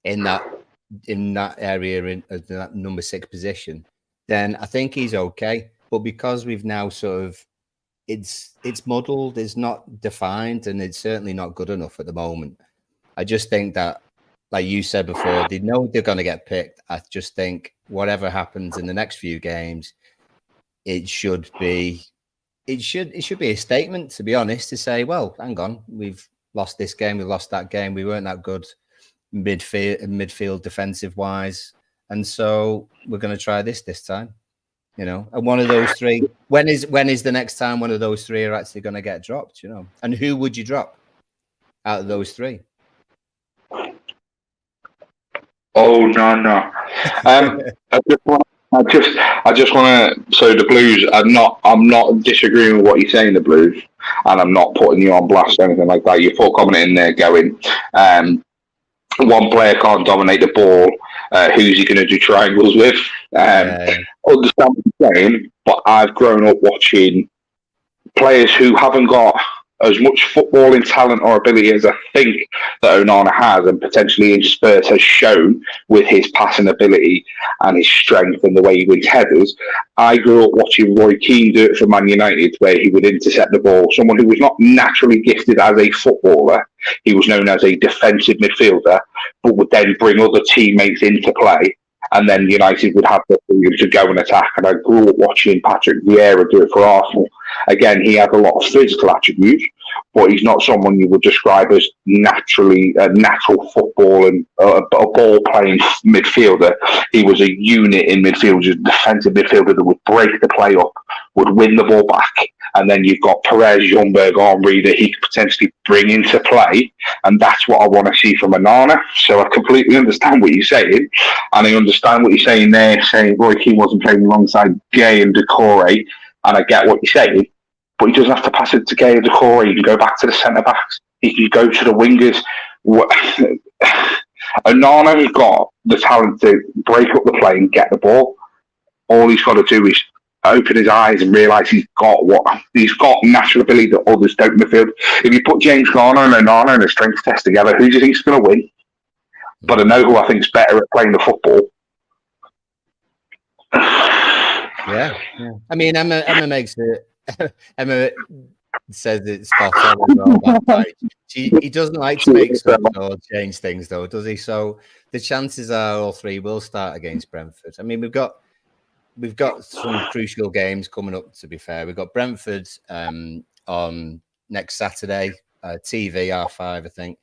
in that area, in that number 6 position, then I think he's okay. But because we've now sort of, it's muddled, it's not defined, and it's certainly not good enough at the moment. I just think that, like you said before, they know they're going to get picked. I just think whatever happens in the next few games, it should be a statement, to be honest, to say, well, hang on, we've lost this game, we lost that game, we weren't that good midfield defensive wise, and so we're going to try this time. You know, and one of those three. When is the next time one of those three are actually going to get dropped? You know, and who would you drop out of those three? Oh no! I just want to. So the Blues. I'm not disagreeing with what you're saying. The Blues, and I'm not putting you on blast or anything like that. You put a comment in there going, one player can't dominate the ball. Who's he going to do triangles with? Understand what you're saying, but I've grown up watching players who haven't got as much footballing talent or ability as I think that Onana has, and potentially in Spurs has shown with his passing ability and his strength and the way he wins headers. I grew up watching Roy Keane do it for Man United, where he would intercept the ball. Someone who was not naturally gifted as a footballer. He was known as a defensive midfielder, but would then bring other teammates into play. And then United would have the freedom to go and attack. And I grew up watching Patrick Vieira do it for Arsenal. Again, he has a lot of physical attributes, but he's not someone you would describe as naturally a natural football and a ball playing midfielder. He was a unit in midfield, just a defensive midfielder that would break the play up, would win the ball back. And then you've got Perez, Ljungberg, Henry that he could potentially bring into play. And that's what I want to see from Onana. So I completely understand what you're saying. And I understand what you're saying there, saying Roy Keane wasn't playing alongside Gay and Decore. And I get what you're saying. But he doesn't have to pass it to Gay and Decore. He can go back to the centre-backs. He can go to the wingers. Onana has got the talent to break up the play and get the ball. All he's got to do is open his eyes and realise he's got natural ability that others don't in the field. If you put James Garner and Onana in a strength test together, who do you think's going to win? But I know who I think's better at playing the football. Yeah. I mean, Emma makes it. Emma says it's spot on as well. Right? He doesn't like to make stuff or change things, though, does he? So the chances are all three will start against Brentford. I mean, we've got some crucial games coming up, to be fair. We've got Brentford on next Saturday, TV, R5, I think.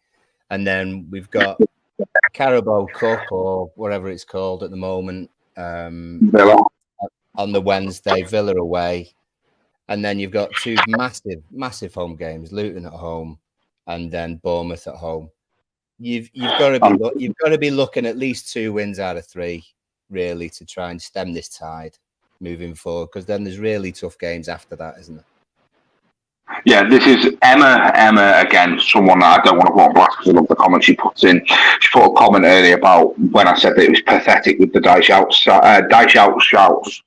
And then we've got Carabao Cup, or whatever it's called at the moment, on the Wednesday, Villa away. And then you've got two massive home games, Luton at home and then Bournemouth at home. You've got to be looking at least 2 wins out of 3. Really, to try and stem this tide moving forward, because then there's really tough games after that, isn't there? Yeah, this is Emma again, someone that I don't want to put on blast because I love the comment she puts in. She put a comment earlier about when I said that it was pathetic with the Dyche out shouts.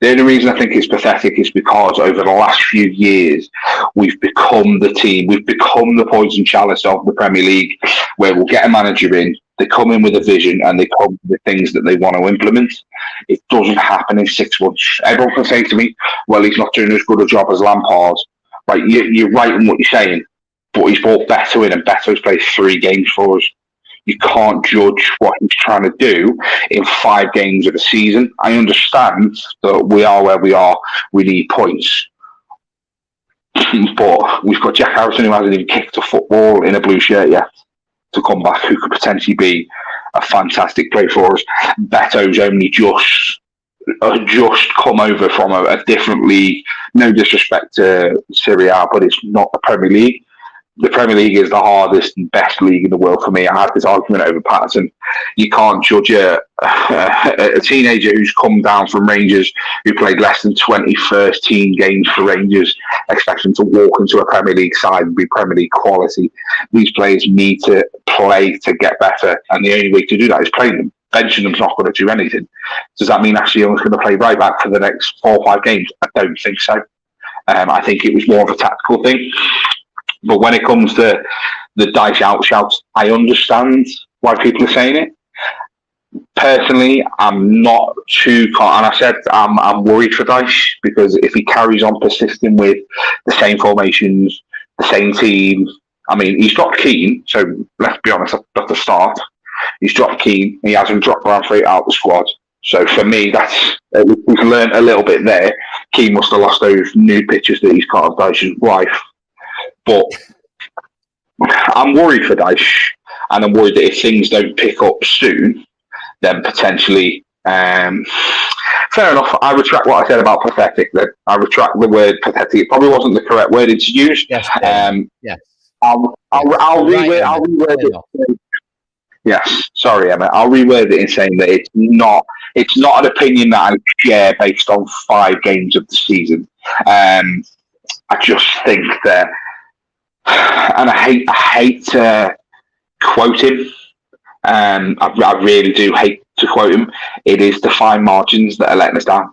The only reason I think it's pathetic is because over the last few years, we've become the team, we've become the poison chalice of the Premier League, where we'll get a manager in, they come in with a vision and they come with things that they want to implement. It doesn't happen in 6 months. Everyone can say to me, well, he's not doing as good a job as Lampard. Right, you're right in what you're saying, but he's brought Beto in and Beto's played 3 games for us. You can't judge what he's trying to do in 5 games of a season. I understand that we are where we are, we need points. But we've got Jack Harrison, who hasn't even kicked a football in a blue shirt yet, to come back, who could potentially be a fantastic player for us. Beto's only just come over from a different league. No disrespect to Serie A, but it's not the Premier League. The Premier League is the hardest and best league in the world for me. I had this argument over Patterson. You can't judge a teenager who's come down from Rangers, who played less than 20 first team games for Rangers, expect them to walk into a Premier League side and be Premier League quality. These players need to play to get better, and the only way to do that is playing them. Benching them's not going to do anything. Does that mean Ashley Young's going to play right back for the next 4 or 5 games? I don't think so. I think it was more of a tactical thing. But when it comes to the Dyche out shouts, I understand why people are saying it. Personally, I'm not too... And I said I'm worried for Dyche, because if he carries on persisting with the same formations, the same team... I mean, he's dropped Keane, so let's be honest, at the start. He's dropped Keane. He hasn't dropped Bradford out the squad. So for me, that's we've learned a little bit there. Keane must have lost those new pictures that he's got of Dyche's wife. But I'm worried for Dyche, and I'm worried that if things don't pick up soon, then potentially... fair enough. I retract what I said about pathetic. Then I retract the word pathetic. It probably wasn't the correct word to use. Yes. Yes. I'll reword it. Yes, sorry, Emma. I'll reword it in saying that it's not an opinion that I share based on 5 games of the season. I just think that, and I hate to quote him. I really do hate to quote him. It is the fine margins that are letting us down,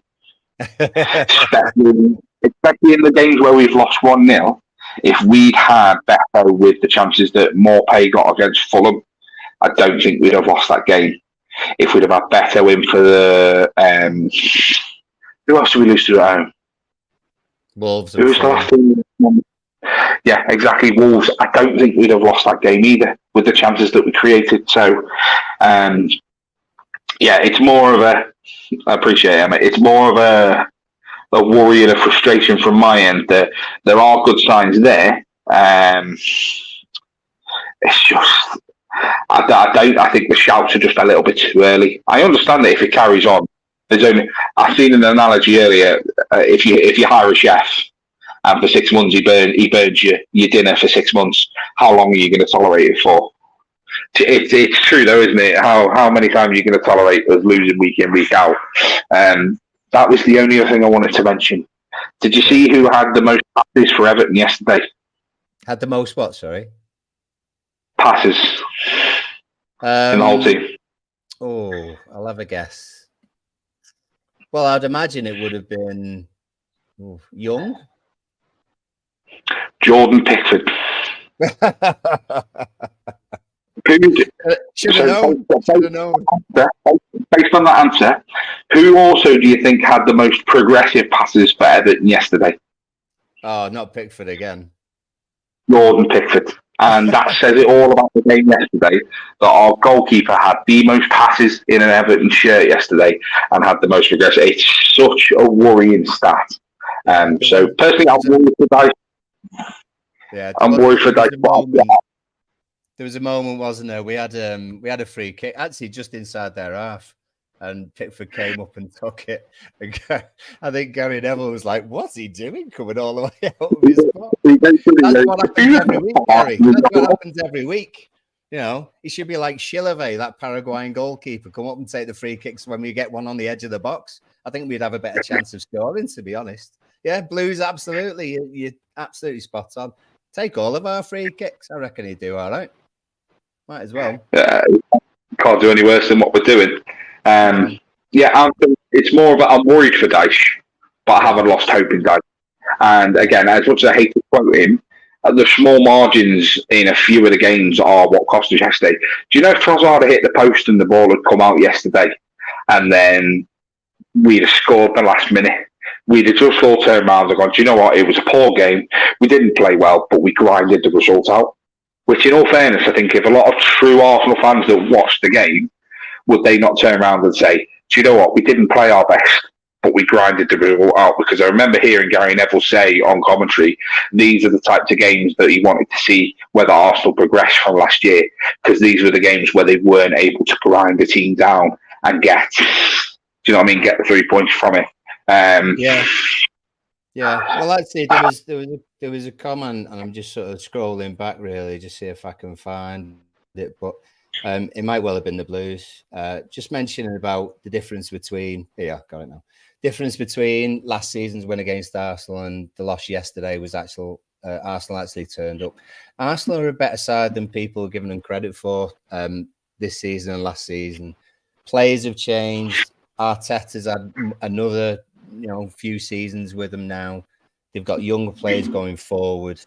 especially in the games where we've lost 1-0. If we'd had Beto with the chances that Morpay got against Fulham, I don't think we'd have lost that game. If we'd have had Beto in for the... who else did we lose to at home? Wolves. Who was the last team? Yeah, exactly, Wolves. I don't think we'd have lost that game either, with the chances that we created. So, yeah, it's more of a... I appreciate it, Emma. It's more of a a worry and a frustration from my end. There are good signs there. It's just I think the shouts are just a little bit too early. I understand that if it carries on, there's only. I've seen an analogy earlier. If you hire a chef and for 6 months he burns your dinner for 6 months, how long are you going to tolerate it for? It's true though, isn't it? How many times are you going to tolerate us losing week in, week out? That was the only other thing I wanted to mention. Did you see who had the most passes for Everton yesterday? Had the most what? Sorry, passes in the whole team. Oh, I'll have a guess. Well, I'd imagine it would have been Young. Jordan Pickford. Should have known. Based on that answer, who also do you think had the most progressive passes for Everton yesterday? Oh, not Pickford again. Jordan Pickford. And that says it all about the game yesterday, that our goalkeeper had the most passes in an Everton shirt yesterday and had the most progressive. It's such a worrying stat. So personally, I'm worried for Dyche. Yeah, I'm worried for Dyche. There was a moment, wasn't there? We had a free kick actually just inside their half, and Pickford came up and took it. And I think Gary Neville was like, "What's he doing, coming all the way out of his box?" That's what happens every week, Gary. That's what happens every week. You know, he should be like Chilave, that Paraguayan goalkeeper, come up and take the free kicks when we get one on the edge of the box. I think we'd have a better chance of scoring, to be honest. Yeah, Blues, absolutely. You're absolutely spot on. Take all of our free kicks. I reckon he'd do all right. Might as well. Can't do any worse than what we're doing. It's more of I'm worried for Dyche, but I haven't lost hope in Dyche. And again, as much as I hate to quote him, the small margins in a few of the games are what cost us yesterday. Do you know if Trossard had hit the post and the ball had come out yesterday, and then we'd have scored the last minute, we'd have just all turned around and gone, do you know what? It was a poor game. We didn't play well, but we grinded the result out. Which, in all fairness, I think if a lot of true Arsenal fans that watched the game, would they not turn around and say, do you know what? We didn't play our best, but we grinded the result out. Because I remember hearing Gary Neville say on commentary, these are the types of games that he wanted to see whether Arsenal progressed from last year. Because these were the games where they weren't able to grind the team down and get, do you know what I mean? Get the 3 points from it. Yeah. Well, actually, there was a comment, and I'm just sort of scrolling back really, just see if I can find it. But it might well have been the Blues. Just mentioning about the difference between got it now. Difference between last season's win against Arsenal and the loss yesterday was Arsenal actually turned up. Arsenal are a better side than people are giving them credit for this season and last season. Players have changed. Arteta's had another few seasons with them now. They've got younger players going forward.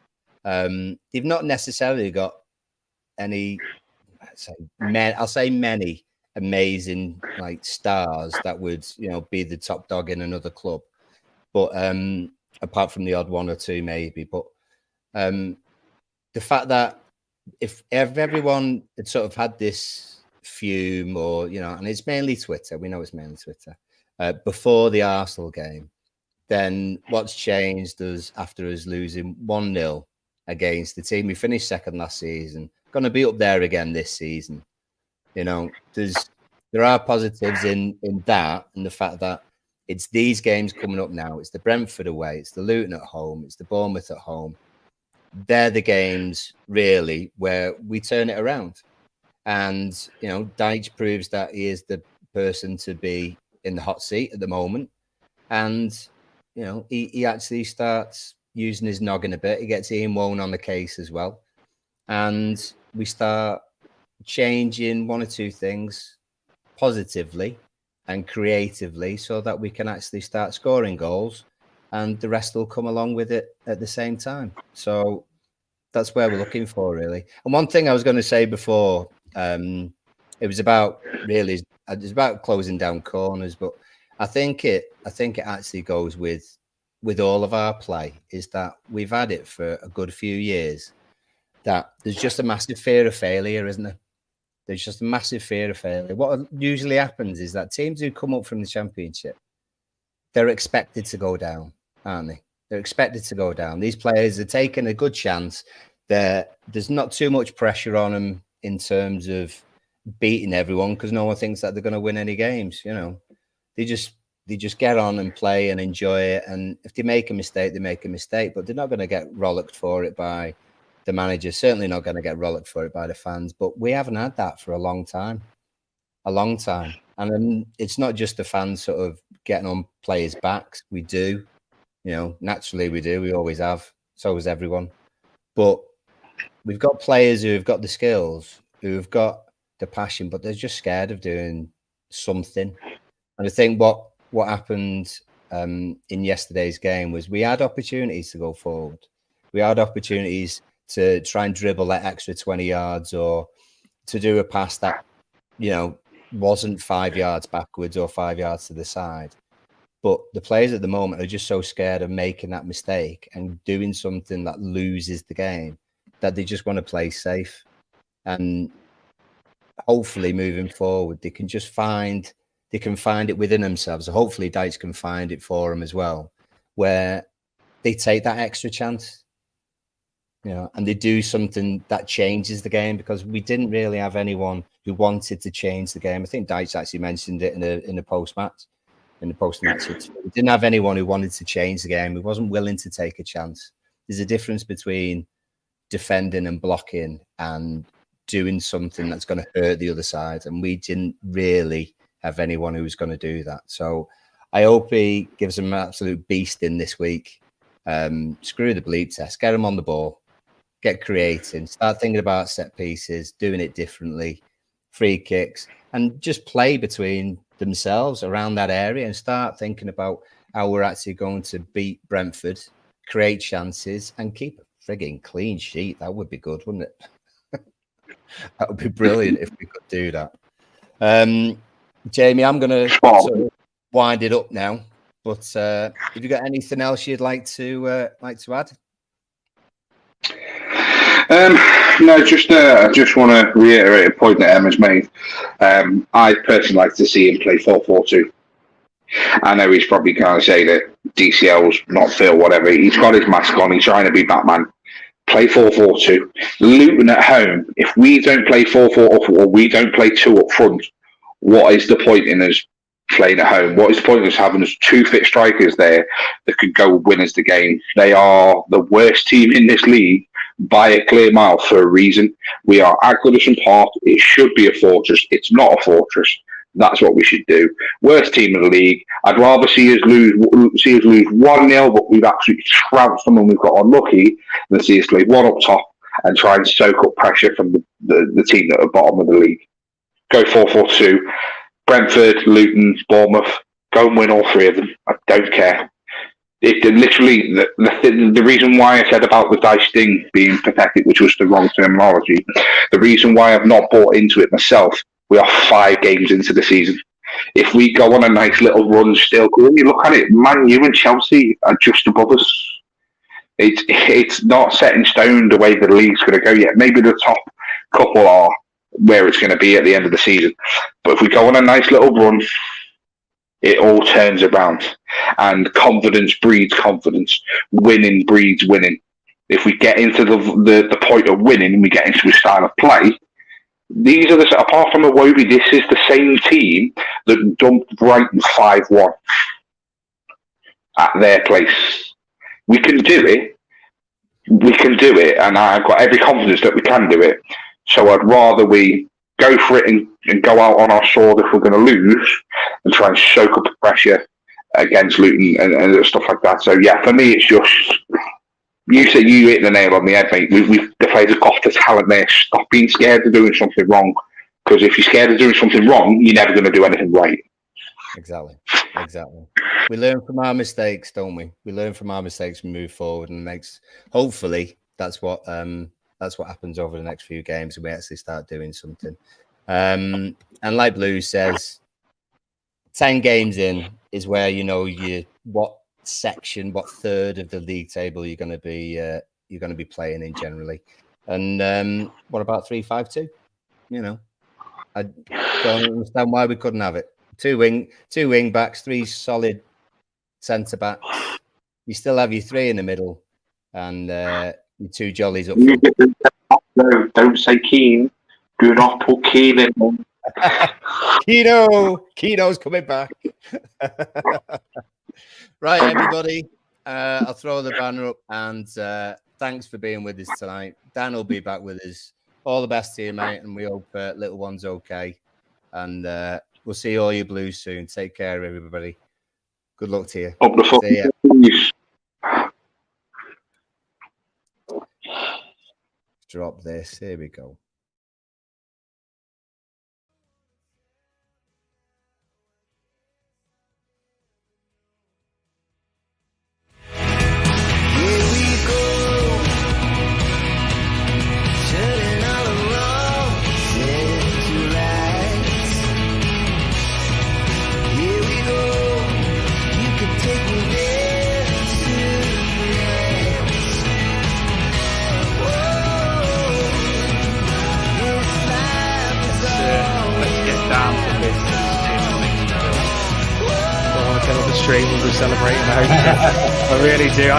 They've not necessarily got any, I'll say many amazing like stars that would be the top dog in another club, but apart from the odd one or two maybe. But the fact that if everyone had sort of had this fume, or and it's mainly Twitter, we know it's mainly Twitter, before the Arsenal game, then what's changed is after us losing 1-0 against the team we finished second last season, going to be up there again this season. There are positives in that, and the fact that it's these games coming up now. It's the Brentford away, it's the Luton at home, it's the Bournemouth at home. They're the games really where we turn it around. And Dyche proves that he is the person to be in the hot seat at the moment. And he actually starts using his noggin a bit. He gets Ian Woan on the case as well. And we start changing one or two things positively and creatively so that we can actually start scoring goals, and the rest will come along with it at the same time. So that's where we're looking for, really. And one thing I was going to say before, it was about closing down corners, but I think it actually goes with all of our play, is that we've had it for a good few years, that there's just a massive fear of failure, isn't there? There's just a massive fear of failure. What usually happens is that teams who come up from the Championship, they're expected to go down, aren't they? They're expected to go down. These players are taking a good chance. There's not too much pressure on them in terms of beating everyone because no one thinks that they're going to win any games. You know, they just get on and play and enjoy it. And if they make a mistake, they make a mistake, but they're not going to get rollicked for it by the manager. Certainly not going to get rollicked for it by the fans. But we haven't had that for a long time. And it's not just the fans sort of getting on players' backs. We do, you know, naturally we do. We always have. So has everyone. But we've got players who have got the skills, who have got the passion, but they're just scared of doing something. And I think what happened in yesterday's game was we had opportunities to go forward. We had opportunities to try and dribble that extra 20 yards or to do a pass that, you know, wasn't 5 yards backwards or 5 yards to the side. But the players at the moment are just so scared of making that mistake and doing something that loses the game that they just want to play safe. And hopefully moving forward, they can find it within themselves. Hopefully Dyche can find it for them as well, where they take that extra chance, you know, and they do something that changes the game, because we didn't really have anyone who wanted to change the game. I think Dyche actually mentioned it in the post-match. We didn't have anyone who wanted to change the game. Who wasn't willing to take a chance. There's a difference between defending and blocking and doing something that's going to hurt the other side. And we didn't really have anyone who was going to do that. So I hope he gives them an absolute beast in this week. Screw the bleep test. Get them on the ball. Get creating. Start thinking about set pieces, doing it differently, free kicks, and just play between themselves around that area and start thinking about how we're actually going to beat Brentford, create chances, and keep a frigging clean sheet. That would be good, wouldn't it? That would be brilliant if we could do that. Jamie, I'm going to sort of wind it up now. But have you got anything else you'd like to add? No, I just want to reiterate a point that Emma's made. I personally like to see him play 4-4-2. I know he's probably going to say that DCL's not Phil, whatever. He's got his mask on. He's trying to be Batman. Play 4-4-2. Luton at home, if we don't play 4-4-4 or we don't play 2 up front, what is the point in us playing at home? What is the point in us having us 2 fit strikers there that could go win us the game? They are the worst team in this league by a clear mile for a reason. We are at Goodison Park. It should be a fortress. It's not a fortress. That's what we should do. Worst team in the league. I'd rather see us lose 1-0, but we've absolutely trounced them and we've got unlucky, than see us leave 1 up top and try and soak up pressure from the team that are bottom of the league. Go 4-4-2. Brentford, Luton, Bournemouth. Go and win all 3 of them. I don't care. Literally, the reason why I said about the Dyche thing being pathetic, which was the wrong terminology, the reason why I've not bought into it myself, we are 5 games into the season. If we go on a nice little run still, when you look at it, Man U and Chelsea are just above us. It's not set in stone the way the league's going to go yet. Maybe the top couple are where it's going to be at the end of the season. But if we go on a nice little run, it all turns around. And confidence breeds confidence. Winning breeds winning. If we get into the point of winning and we get into a style of play, these are apart from Iwobi, this is the same team that dumped Brighton 5-1 at their place. We can do it. And I've got every confidence that we can do it. So I'd rather we go for it and go out on our sword if we're going to lose and try and soak up the pressure against Luton and stuff like that. So yeah, for me, it's just, you hit the nail on the head, mate. The players have got the talent there. Stop being scared of doing something wrong. Because if you're scared of doing something wrong, you're never going to do anything right. Exactly. We learn from our mistakes, don't we? We learn from our mistakes and move forward, and hopefully that's what happens over the next few games, and we actually start doing something. And like Blue says, 10 games in is where you know what third of the league table you're going to be playing in generally. And what about 3-5-2? You know, I don't understand why we couldn't have it. Two wing backs, 3 solid centre backs. You still have your 3 in the middle, and your 2 jollies up front. No, don't say Keane. Do not put Keane in. Keno's coming back. Right, everybody. I'll throw the banner up, and thanks for being with us tonight. Dan will be back with us. All the best to you, mate, and we hope little one's okay. And we'll see all you Blues soon. Take care, everybody. Good luck to you. Up the See ya. Drop this. Here we go. Here we go, turning all around, set to lights. Here we go, you can take me there to France. Whoa, this life is Let's get down from this. I want to get on the stream and we're celebrating. I really do.